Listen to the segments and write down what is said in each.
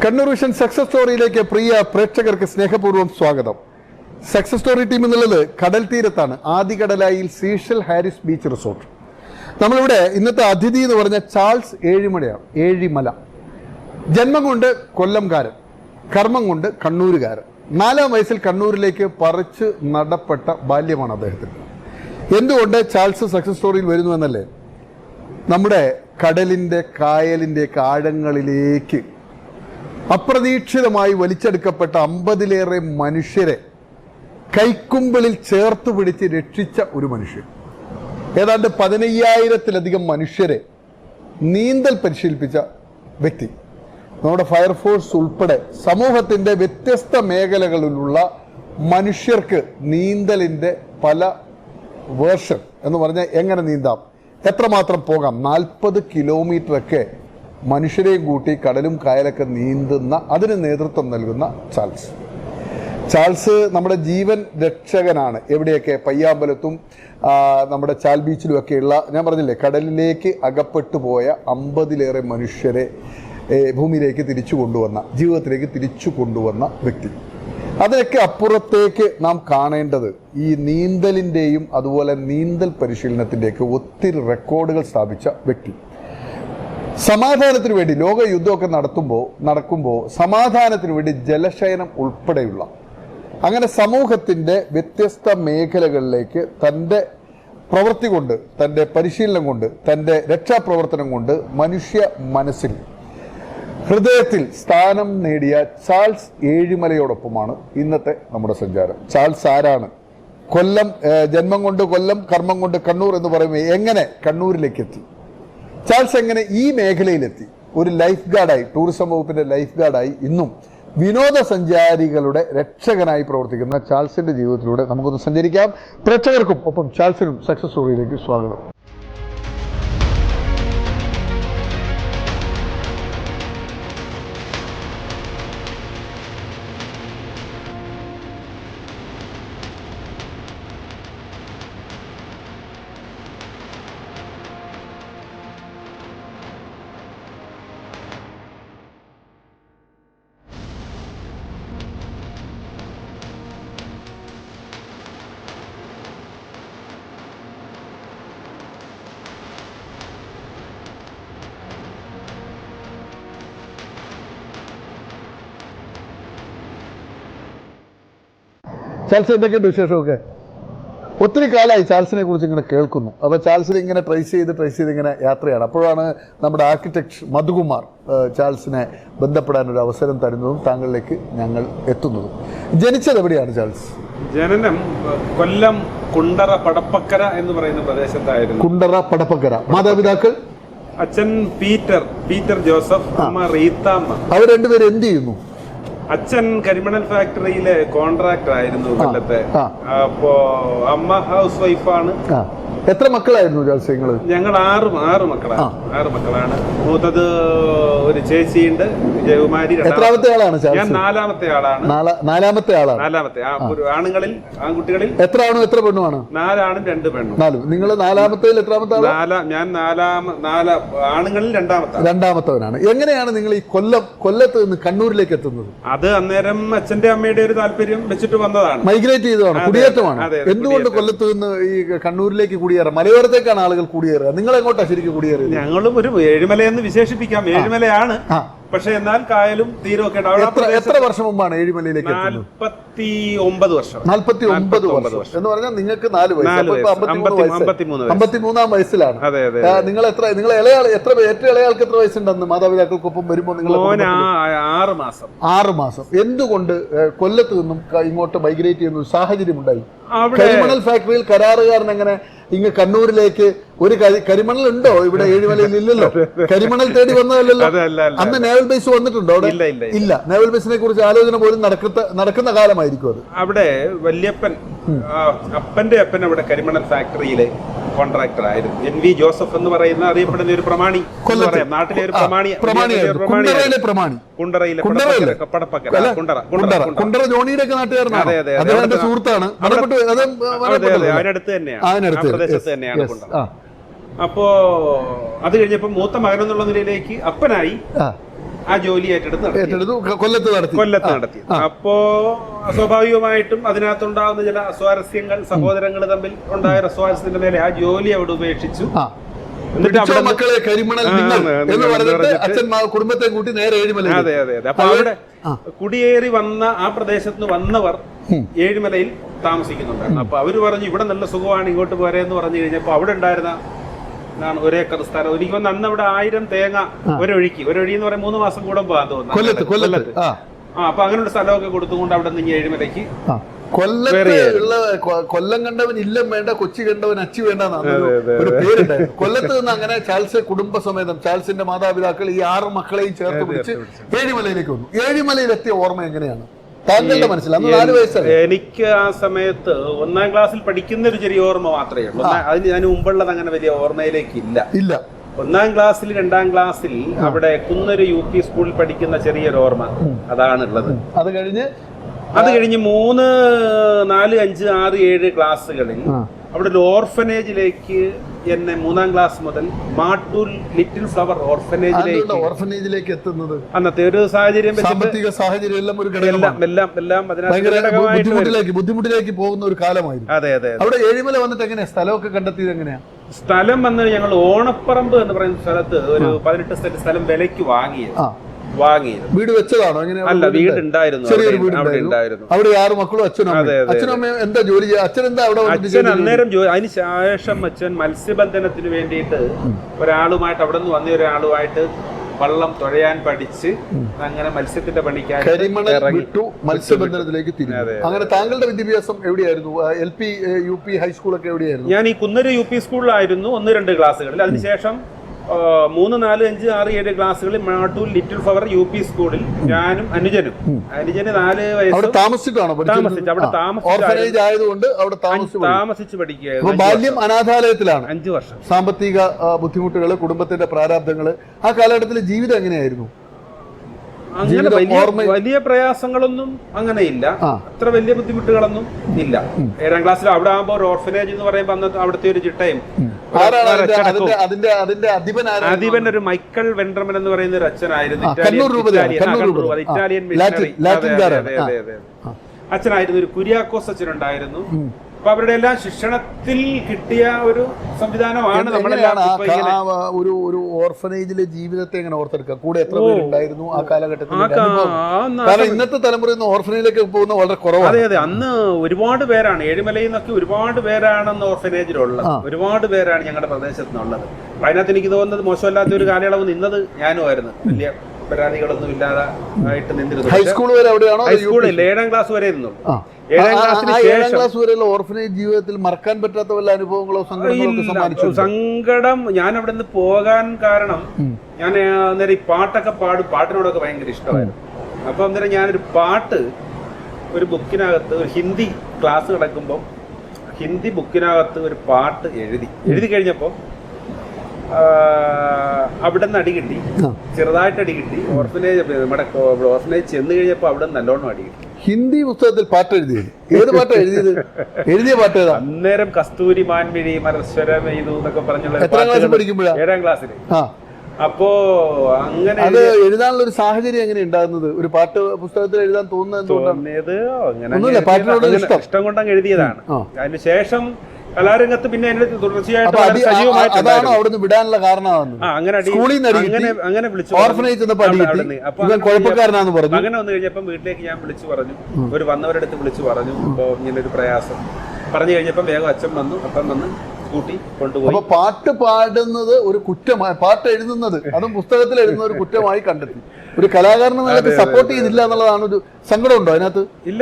Kannur vision success സ്റ്റോറിയിലേക്ക് പ്രിയ പ്രേക്ഷകർക്ക് സ്നേഹപൂർവ്വം സ്വാഗതം. സക്സസ് സ്റ്റോറി ടീം എന്നുള്ളത് കടൽ തീരത്താണ്, ആദികടലായിൽ സീഷൽ ഹാരിസ് ബീച്ച് റിസോർട്ട്. നമ്മളിവിടെ ഇന്നത്തെ അതിഥി എന്ന് പറഞ്ഞ ചാൾസ് ഏഴിമല. ജന്മം കൊണ്ട് കൊല്ലംകാരൻ, കർമ്മം കൊണ്ട് കണ്ണൂരുകാരൻ. 4-ാം വയസ്സിൽ കണ്ണൂരിലേക്ക് പറിച്ച് നടപ്പെട്ട ബാല്യമാണ് അദ്ദേഹത്തിന്. എന്തുകൊണ്ട് ചാൾസ് സക്സസ് സ്റ്റോറിയിൽ വരുന്നു എന്നല്ലേ, നമ്മുടെ കടലിൻ്റെ കായലിൻ്റെയൊക്കെ ആഴങ്ങളിലേക്ക് അപ്രതീക്ഷിതമായി വലിച്ചെടുക്കപ്പെട്ട 50-ലേറെ മനുഷ്യരെ കൈക്കുമ്പിളിൽ ചേർത്ത് പിടിച്ച് രക്ഷിച്ച ഒരു മനുഷ്യൻ. ഏതാണ്ട് 15,000-ത്തിലധികം മനുഷ്യരെ നീന്തൽ പരിശീലിപ്പിച്ച വ്യക്തി. നമ്മുടെ ഫയർഫോഴ്സ് ഉൾപ്പെടെ സമൂഹത്തിൻ്റെ വ്യത്യസ്ത മേഖലകളിലുള്ള മനുഷ്യർക്ക് നീന്തലിൻ്റെ പല വേർഷൻ എന്ന് പറഞ്ഞാൽ എങ്ങനെ നീന്താം, എത്രമാത്രം പോകാം, 40 കിലോമീറ്ററൊക്കെ മനുഷ്യരെയും കൂട്ടി കടലും കായലൊക്കെ നീന്തുന്ന, അതിന് നേതൃത്വം നൽകുന്ന ചാൾസ് നമ്മുടെ ജീവൻ രക്ഷകനാണ്. എവിടെയൊക്കെ പയ്യാമ്പലത്തും നമ്മുടെ ചാൽ ബീച്ചിലുമൊക്കെയുള്ള, ഞാൻ പറഞ്ഞില്ലേ, കടലിലേക്ക് അകപ്പെട്ടു പോയ 50-ലേറെ മനുഷ്യരെ ഭൂമിയിലേക്ക് തിരിച്ചു കൊണ്ടുവന്ന, ജീവിതത്തിലേക്ക് തിരിച്ചു കൊണ്ടുവന്ന വ്യക്തി. അതിനൊക്കെ അപ്പുറത്തേക്ക് നാം കാണേണ്ടത് ഈ നീന്തലിൻ്റെയും അതുപോലെ നീന്തൽ പരിശീലനത്തിൻ്റെയൊക്കെ ഒത്തിരി റെക്കോർഡുകൾ സ്ഥാപിച്ച വ്യക്തി. സമാധാനത്തിന് വേണ്ടി ലോക യുദ്ധമൊക്കെ നടക്കുമ്പോൾ സമാധാനത്തിന് വേണ്ടി ജലശയനം ഉൾപ്പെടെയുള്ള അങ്ങനെ സമൂഹത്തിൻ്റെ വ്യത്യസ്ത മേഖലകളിലേക്ക് തൻ്റെ പ്രവൃത്തി കൊണ്ട്, തൻ്റെ പരിശീലനം കൊണ്ട്, തൻ്റെ രക്ഷാപ്രവർത്തനം കൊണ്ട് മനുഷ്യ മനസ്സിൽ, ഹൃദയത്തിൽ സ്ഥാനം നേടിയ ചാൾസ് ഏഴിമലയോടൊപ്പമാണ് ഇന്നത്തെ നമ്മുടെ സഞ്ചാരം. ചാൾസ് ആരാണ്? ജന്മം കൊണ്ട് കൊല്ലം, കർമ്മം കൊണ്ട് കണ്ണൂർ എന്ന് പറയുമ്പോൾ എങ്ങനെ കണ്ണൂരിലേക്ക് എത്തി? ചാൾസ് എങ്ങനെ ഈ മേഖലയിലെത്തി? ഒരു ലൈഫ് ഗാർഡായി, ടൂറിസം വകുപ്പിന്റെ ലൈഫ് ഗാർഡായി ഇന്നും വിനോദസഞ്ചാരികളുടെ രക്ഷകനായി പ്രവർത്തിക്കുന്ന ചാൾസിന്റെ ജീവിതത്തിലൂടെ നമുക്കൊന്ന് സഞ്ചരിക്കാം. പ്രേക്ഷകർക്കും ഒപ്പം ചാൾസിനും സക്സസ് സ്റ്റോറിയിലേക്ക് സ്വാഗതം. ചാൾസ്, എന്തൊക്കെയുണ്ട് വിശേഷമൊക്കെ? ഒത്തിരി കാലമായി ചാൾസിനെ കുറിച്ച് ഇങ്ങനെ കേൾക്കുന്നു. അപ്പോൾ ചാൾസിനെ ഇങ്ങനെ ട്രേസ് ചെയ്ത് ഇങ്ങനെ യാത്രയാണ്. അപ്പോഴാണ് നമ്മുടെ ആർക്കിടെക്ട് മധുകുമാർ ചാൾസിനെ ബന്ധപ്പെടാനൊരു അവസരം തരുന്നതും താങ്കളിലേക്ക് ഞങ്ങൾ എത്തുന്നതും. ജനിച്ചത് എവിടെയാണ് ചാൾസ്? ജനനം കൊല്ലം കുണ്ടറ പടപ്പക്കര എന്ന് പറയുന്ന പ്രദേശത്തായിരുന്നു. കുണ്ടറ പടപ്പക്കര. മാതാപിതാക്കൾ? അച്ഛൻ പീറ്റർ ജോസഫ്, അമ്മ റീത്താമ്മ. അവർ രണ്ടുപേരും എന്ത് ചെയ്യുന്നു? അച്ഛൻ കരിമണൽ ഫാക്ടറിയിലെ കോൺട്രാക്ടർ ആയിരുന്നു കൊല്ലത്തെ. അപ്പോ അമ്മ ഹൗസ് വൈഫാണ്. എത്ര മക്കളായിരുന്നു ചാൾസ് നിങ്ങള്? ഞങ്ങൾ ആറ് മക്കളാണ്. മൂത്തത് ഒരു ചേച്ചിയുണ്ട്, വിജയകുമാരി. എത്രാമത്തെ ആളാണ്? ഞാൻ നാലാമത്തെ ആളാണ്. ആൺകുട്ടികളിൽ എത്ര ആണോ എത്ര പെണ്ണുമാണ്? 4 ആണും 2 പെണ്ണും. നിങ്ങൾ നാലാമത്തെ എത്രാമത്തെ ആളാണ്? ഞാൻ ആണുങ്ങളിൽ രണ്ടാമത്തവനാണ്. എങ്ങനെയാണ് നിങ്ങൾ ഈ കൊല്ലത്ത് നിന്ന് കണ്ണൂരിലേക്ക് എത്തുന്നത്? അത് അന്നേരം അച്ഛന്റെ അമ്മയുടെ ഒരു താല്പര്യം വെച്ചിട്ട് വന്നതാണ്. മൈഗ്രേറ്റ് ചെയ്തതാണ്, കുടിയേറ്റമാണ്. എന്തുകൊണ്ട് കൊല്ലത്ത് നിന്ന് ഈ കണ്ണൂരിലേക്ക് കുടിയേറാം? മലയോരത്തേക്കാണ് ആളുകൾ കുടിയേറുക. നിങ്ങൾ എങ്ങോട്ടാ ശരിക്കും കുടിയേറുക? ഞങ്ങളും ഒരു ഏഴിമലയെന്ന് വിശേഷിപ്പിക്കാം. ഏഴിമലയാണ്, പക്ഷെ എന്നാൽ കായലും തീരമൊക്കെ. എത്ര വർഷം മുമ്പാണ് ഏഴിമലയിലേക്ക്? 49 വർഷം. 49 വർഷം എന്ന് പറഞ്ഞാൽ നിങ്ങൾക്ക് 4 വയസ്സ്. 53-ാം വയസ്സിലാണ്. നിങ്ങൾ ഏറ്റവും ഇളയാൾക്ക് എത്ര വയസ്സുണ്ടെന്ന് മാതാപിതാക്കൾക്കൊപ്പം വരുമ്പോൾ? നിങ്ങൾ 6 മാസം. എന്തുകൊണ്ട് കൊല്ലത്ത് നിന്നും ഇങ്ങോട്ട് മൈഗ്രേറ്റ് ചെയ്യുന്ന ഒരു സാഹചര്യം ഉണ്ടായി? കരിമണൽ ഫാക്ടറിയിൽ കരാറുകാരൻ എങ്ങനെ ഇങ്ങ് കണ്ണൂരിലേക്ക്? ഒരു കരിമണൽ ഉണ്ടോ ഇവിടെ? ഏഴിമലയിൽ ഇല്ലല്ലോ. കരിമണൽ തേടി വന്നതല്ലല്ലോ. അന്ന് നേവൽ ബേസ് വന്നിട്ടുണ്ടോ അവിടെ? ഇല്ല. നേവൽ ബേസിനെ കുറിച്ച് ആലോചന പോലും നടക്കുന്ന കാലമായിരിക്കും അത്. അവിടെ വല്യപ്പൻ, അപ്പന്റെ അപ്പൻ അവിടെ കരിമണൽ ഫാക്ടറിയിലെ കോൺട്രാക്ടർ ആയിരുന്നു. NV ജോസഫ് എന്ന് പറയുന്ന അറിയപ്പെടുന്ന ഒരു പ്രമാണി, നാട്ടിലെ ഒരു പ്രമാണി, കുണ്ടറയിലെ പടപ്പക്കര, കുണ്ടറ ജോണിയുടെ ഒക്കെ നാട്ടുകാരനാണ്. അദ്ദേഹത്തിന്റെ സുഹൃത്താണ്. അതിനടുത്ത് തന്നെയാണ്, പ്രദേശത്ത് തന്നെയാണ് കുണ്ടറ. അപ്പോ അത് കഴിഞ്ഞപ്പോ മൂത്ത മകൻ എന്നുള്ള നിലയിലേക്ക് അപ്പനായി. ആ ജോലി ഏറ്റെടുത്ത് കൊല്ലത്ത് നടത്തി. അപ്പോ സ്വാഭാവികമായിട്ടും അതിനകത്തുണ്ടാകുന്ന ചില അസ്വാരസ്യങ്ങൾ, സഹോദരങ്ങൾ തമ്മിൽ ഉണ്ടായ അസ്വാരസ്യത്തിന്റെ മേലെ ആ ജോലി അവിടെ ഉപേക്ഷിച്ചു. മക്കളെ കരിമണൽ എന്ന് പറഞ്ഞിട്ട് അച്ഛൻ കുടുംബത്തെ കൂട്ടി നേരെ ഏഴിമല. അതെ. അപ്പൊ അവിടെ കുടിയേറി വന്ന ആ പ്രദേശത്ത് നിന്ന് വന്നവർ ഏഴിമലയിൽ താമസിക്കുന്നുണ്ടായിരുന്നു. അപ്പൊ അവര് പറഞ്ഞു ഇവിടെ നല്ല സുഖമാണ്, ഇങ്ങോട്ട് പോരെന്ന് പറഞ്ഞു കഴിഞ്ഞപ്പോ അവിടെ ഉണ്ടായിരുന്ന ഒരേക്കർ സ്ഥലം, എനിക്ക് വന്ന് അന്ന് അവിടെ 1000 തേങ്ങ ഒരൊഴി എന്ന് പറയാൻ 3 മാസം കൂടെ പോകാൻ തോന്നുന്നു കൊല്ലത്ത്. അപ്പൊ അങ്ങനെ ഒരു സ്ഥലമൊക്കെ കൊടുത്തുകൊണ്ട് അവിടെ നിന്ന് ഏഴിമലയ്ക്ക് കൊല്ലം കണ്ടവൻ ഇല്ലം വേണ്ട, കൊച്ചി കണ്ടവൻ അച്ചി വേണ്ട ഒരു പേരുണ്ടായിരുന്നു. കൊല്ലത്ത് നിന്ന് അങ്ങനെ ചാൾസ് കുടുംബസമേതം, ചാൾസിന്റെ മാതാപിതാക്കൾ ഈ 6 മക്കളെയും ചേർത്ത് പിടിച്ച് ഏഴിമലയിലേക്ക് വന്നു. ഏഴിമലയിലെത്തിയ ഓർമ്മ എങ്ങനെയാണ് താങ്കളുടെ മനസ്സിൽ? അന്ന് 4 വയസ്സല്ലേ? എനിക്ക് ആ സമയത്ത് 1ാം ക്ലാസ്സിൽ പഠിക്കുന്ന ഒരു ചെറിയ ഓർമ്മ മാത്രമേ ഉള്ളൂ. അതിന് മുമ്പുള്ളത് അങ്ങനെ വലിയ ഓർമ്മയിലേക്ക് ഇല്ല. 1ാം ക്ലാസ്സിൽ 2ാം ക്ലാസ്സിൽ അവിടെ കുന്നൊരു UP സ്കൂളിൽ പഠിക്കുന്ന ചെറിയൊരു ഓർമ്മ അതാണുള്ളത്. അത് കഴിഞ്ഞ് 3, 4, 5, 6, 7 ക്ലാസ്സുകളിൽ അവിടെ ഒരു ഓർഫനേജിലേക്ക് എന്നെ 3ാം ക്ലാസ് മുതൽ മാട്ടൂൽ ലിറ്റിൽ ഫ്ലവർ ഓർഫനേജിലേക്ക് എത്തുന്നത് അന്നത്തെ ഒരു സാഹചര്യം, സാമ്പത്തിക സാഹചര്യം എല്ലാം ബുദ്ധിമുട്ടിലേക്ക് പോകുന്ന ഒരു കാലമായിരുന്നു. അതെ. അവിടെ ഏഴിമല വന്നിട്ട് എങ്ങനെയാ സ്ഥലമൊക്കെ കണ്ടെത്തിയത്? എങ്ങനെയാ സ്ഥലം വന്ന് ഞങ്ങൾ ഓണപ്പറമ്പ് എന്ന് പറയുന്ന സ്ഥലത്ത് ഒരു 18 സെന്റ് സ്ഥലം വിലയ്ക്ക് വാങ്ങിയത്. വീട് വെച്ചതാണോ? അല്ല, വീട് ഉണ്ടായിരുന്നു. ചെറിയൊരു വീട് ഉണ്ടായിരുന്നു. അവിടെ 6 മക്കളും അച്ഛനും അമ്മയും എന്താ ജോലി? അച്ഛൻ എന്താ അവിടെ? അച്ഛൻ അന്നേരം അതിന് ശേഷം അച്ഛൻ മത്സ്യബന്ധനത്തിന് വേണ്ടിയിട്ട് ഒരാളുമായിട്ട് അവിടെ നിന്ന് വന്ന ഒരാളുമായിട്ട് വള്ളം തുഴയാൻ പഠിച്ച് അങ്ങനെ മത്സ്യത്തിന്റെ പണിക്കായി കരിമണൽ വിട്ടു മത്സ്യബന്ധനത്തിലേക്ക് തിരിഞ്ഞു. അങ്ങനെ താങ്കളുടെ വിദ്യാഭ്യാസം എവിടെയായിരുന്നു? LP, UP, ഹൈസ്കൂളൊക്കെ എവിടെയായിരുന്നു? ഞാൻ ഈ കുന്നൊരു UP സ്കൂളിലായിരുന്നു 1-2 ക്ലാസ്സുകളിൽ. അതിനുശേഷം 3, 4, 5, 6, 7 ക്ലാസ്സുകളിൽ മാട്ടൂൽ ലിറ്റിൽ ഫ്ലവർ UP സ്കൂളിൽ ഞാനും അനുജന് 4 വയസ്സ് താമസിച്ചിട്ടാണോ? അവിടെ താമസിച്ച് പഠിക്കുകയായിരുന്നു. ബാല്യം അനാഥാലയത്തിലാണ്. 5 വർഷം. സാമ്പത്തിക ബുദ്ധിമുട്ടുകള്, കുടുംബത്തിന്റെ പ്രാരാബ്ദങ്ങള്, ആ കാലഘട്ടത്തിലെ ജീവിതം എങ്ങനെയായിരുന്നു? അങ്ങനെ വലിയ പ്രയാസങ്ങളൊന്നും അങ്ങനെ ഇല്ല, അത്ര വലിയ ബുദ്ധിമുട്ടുകളൊന്നും ഇല്ല. 7ാം ക്ലാസ്സിൽ അവിടെ ആകുമ്പോൾ ഒരു ഓർഫനേജ് എന്ന് പറയുമ്പോൾ അന്നത്തെ അവിടുത്തെ ഒരു ചിട്ടയും അധിപൻ ഒരു മൈക്കൽ വെൻഡർമൻ എന്ന് പറയുന്ന ഒരു അച്ഛനായിരുന്നു. ഇറ്റാലിയൻ അച്ഛനായിരുന്നു. ഒരു കുര്യാക്കോസ് അച്ഛനുണ്ടായിരുന്നു. അപ്പൊ അവരുടെ എല്ലാം ശിക്ഷണത്തിൽ കിട്ടിയ ഒരു സംവിധാനമാണ് നമ്മളെല്ലാം. ഒരു ഓർഫനേജിലെ ജീവിതത്തെ എങ്ങനെ ഓർത്തെടുക്കുക? കൂടെ എത്ര പേരുണ്ടായിരുന്നു ആ കാലഘട്ടത്തിൽ? കാരണം ഇന്നത്തെ തലമുറയിൽ ഓർഫനേജിലേക്ക് പോകുന്ന വളരെ കുറവാണ്. അതെ. അന്ന് ഒരുപാട് പേരാണ്, ഏഴിമലയിൽ നിന്നൊക്കെ ഒരുപാട് പേരാണെന്ന് ഓർഫനേജിലുള്ളത്. ഒരുപാട് പേരാണ് ഞങ്ങളുടെ പ്രദേശത്ത് നിന്നുള്ളത്. അതിനകത്ത് എനിക്ക് തോന്നുന്നത് മോശമല്ലാത്ത ഒരു കാലയളവ് നിന്നത് ഞാനുമായിരുന്നു. വലിയ പരാതികളൊന്നും ഇല്ലാതെ ആയിട്ട് നിന്നിരുന്നു. ഹൈസ്കൂൾ വരെ അവിടെയാണോ? ഹൈസ്കൂളിൽ 7ാം ക്ലാസ് വരെ നിന്നുള്ളൂ. 7ാം ക്ലാസ് വരെയുള്ള ഓർഫനേജ് ജീവിതത്തിൽ മറക്കാൻ പറ്റാത്ത വല്ല അനുഭവങ്ങളോ സങ്കടം? ഞാൻ അവിടെ നിന്ന് പോകാൻ കാരണം ഞാൻ അന്നേരം ഈ പാട്ടൊക്കെ പാട്ടിനോടൊക്കെ ഭയങ്കര ഇഷ്ടമായിരുന്നു. അപ്പൊ അന്നേരം ഞാനൊരു പാട്ട് ഒരു ബുക്കിനകത്ത്, ഒരു ഹിന്ദി ക്ലാസ് കിടക്കുമ്പോൾ ഹിന്ദി ബുക്കിനകത്ത് ഒരു പാട്ട് എഴുതി കഴിഞ്ഞപ്പോ അവിടെ നിന്ന് അടി കിട്ടി, ചെറുതായിട്ട് അടി കിട്ടി. നമ്മുടെ ഓർഫനേജ് ചെന്ന് കഴിഞ്ഞപ്പോ അവിടെ നല്ലോണം അടി കിട്ടി. ഹിന്ദി പുസ്തകത്തിൽ പാട്ട് എഴുതിയത്? ഏത് പാട്ടാ എഴുതിയ പാട്ട് ഏതാ? അന്നേരം കസ്തൂരി മാൻമിഴി മരസ്വരം എഴുതു എന്നൊക്കെ പറഞ്ഞുള്ള 7ാം ക്ലാസ്സിൽ. അപ്പോ അങ്ങനെ അത് എഴുതാനുള്ള ഒരു സാഹചര്യം എങ്ങനെ ഉണ്ടാകുന്നത്? ഒരു പാട്ട് പുസ്തകത്തിൽ എഴുതാൻ തോന്നുന്നത് ഇഷ്ടം കൊണ്ടങ്ങ് എഴുതിയതാണ്. അതിനുശേഷം കലാരംഗത്ത് പിന്നെ തുടർച്ചയായിട്ട് വിടാനുള്ള കാരണം അങ്ങനെ വിളിച്ചു. അങ്ങനെ വന്നു കഴിഞ്ഞപ്പം വീട്ടിലേക്ക് ഞാൻ വിളിച്ചു പറഞ്ഞു, ഒരു വന്നവരടുത്ത് വിളിച്ചു പറഞ്ഞു, ഇപ്പൊ ഇങ്ങനെ ഒരു പ്രയാസം പറഞ്ഞു കഴിഞ്ഞപ്പം വേഗം അച്ഛൻ വന്നു. അപ്പം വന്ന് കൂട്ടി കൊണ്ടുപോയി. പാട്ട് പാടുന്നത് ഒരു കുറ്റമായി, പാട്ട് എഴുതുന്നത് അതും പുസ്തകത്തിൽ എഴുതുന്ന ഒരു കുറ്റമായി കണ്ടെത്തി. ഒരു കലാകാരനെ സപ്പോർട്ട് ചെയ്തില്ല എന്നുള്ളതാണ് ഒരു സങ്കടം ഉണ്ടോ അതിനകത്ത്? ഇല്ല.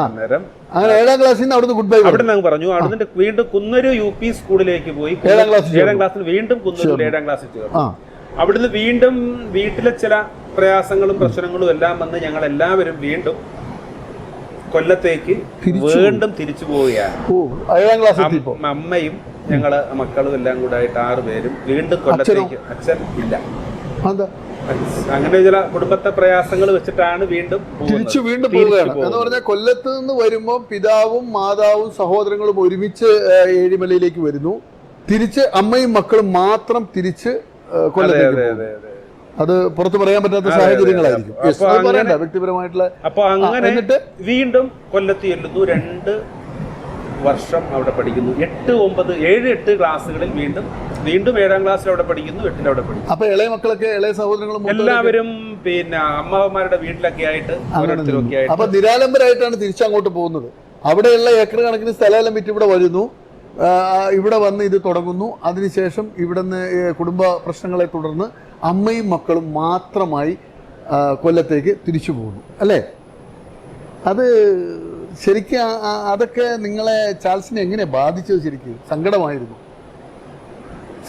അന്നേരം അങ്ങനെ 7ാം ക്ലാസ്സിൽ നിന്ന് അവിടുന്ന് ഗുഡ് ബൈ അവിടെ നിന്ന് പറഞ്ഞു. അവിടുന്ന് വീണ്ടും കുന്നൊരു UP സ്കൂളിലേക്ക് പോയി. 7ാം ക്ലാസ്സിൽ വീണ്ടും കുന്നൊരു 7ാം ക്ലാസ്സിൽ ചേർന്നു. അവിടുന്ന് വീണ്ടും വീട്ടിലെ ചില പ്രയാസങ്ങളും പ്രശ്നങ്ങളും എല്ലാം വന്ന് ഞങ്ങൾ എല്ലാവരും വീണ്ടും കൊല്ലത്തേക്ക് വീണ്ടും തിരിച്ചു പോവുകയാണ്. അമ്മയും ഞങ്ങള് മക്കളും എല്ലാം കൂടെ ആയിട്ട് 6 പേരും വീണ്ടും കൊല്ലത്തേക്ക്. അച്ഛൻ ഇല്ല. അങ്ങനെ ചില കുടുംബത്തെ പ്രയാസങ്ങൾ വെച്ചിട്ടാണ് വീണ്ടും പോവുകയാണ്. എന്ന് പറഞ്ഞാൽ കൊല്ലത്ത് നിന്ന് വരുമ്പോൾ പിതാവും മാതാവും സഹോദരങ്ങളും ഒരുമിച്ച് ഏഴിമലയിലേക്ക് വരുന്നു. തിരിച്ച് അമ്മയും മക്കളും മാത്രം തിരിച്ച് കൊല്ലത്തേക്ക്. അത് പുറത്ത് പറയാൻ പറ്റാത്ത സാഹചര്യങ്ങളായിരിക്കും. Yes, അത് പറയണ്ട, വ്യക്തിപരമായിട്ടുള്ള. അപ്പൊ അങ്ങനെ എന്നിട്ട് വീണ്ടും കൊല്ലത്ത് ചെല്ലുന്നു, 2 വർഷം അവിടെ പഠിക്കുന്നു. 8, 9, 7, 8 ക്ലാസ്സുകളിൽ വീണ്ടും 7ാം ക്ലാസ്സിൽ അവിടെ പഠിക്കുന്നു, 8ൽ അവിടെ പഠിക്കുന്നു. അപ്പൊ ഇളയ മക്കളൊക്കെ, ഇളയ സഹോദരങ്ങളും എല്ലാവരും പിന്നെ അമ്മാവന്മാരുടെ വീട്ടിലൊക്കെ ആയിട്ട് ഓരോരുത്തരൊക്കെ ആയിട്ട്. അപ്പൊ നിരാലംബരായിട്ടാണ് തിരിച്ചങ്ങോട്ട് പോകുന്നത്. അവിടെയുള്ള ഏക്കർ കണക്കിന് സ്ഥലമെല്ലാം വിറ്റ് ഇവിടെ വരുന്നു, ഇവിടെ വന്ന് ഇത് തുടങ്ങുന്നു. അതിനുശേഷം ഇവിടുന്ന് കുടുംബ പ്രശ്നങ്ങളെ തുടർന്ന് അമ്മയും മക്കളും മാത്രമായി കൊല്ലത്തേക്ക് തിരിച്ചു പോകുന്നു അല്ലേ? അത് ശരിക്കും അതൊക്കെ നിങ്ങളെ ചാൾസിനെ എങ്ങനെ ബാധിച്ചത്? ശരിക്കും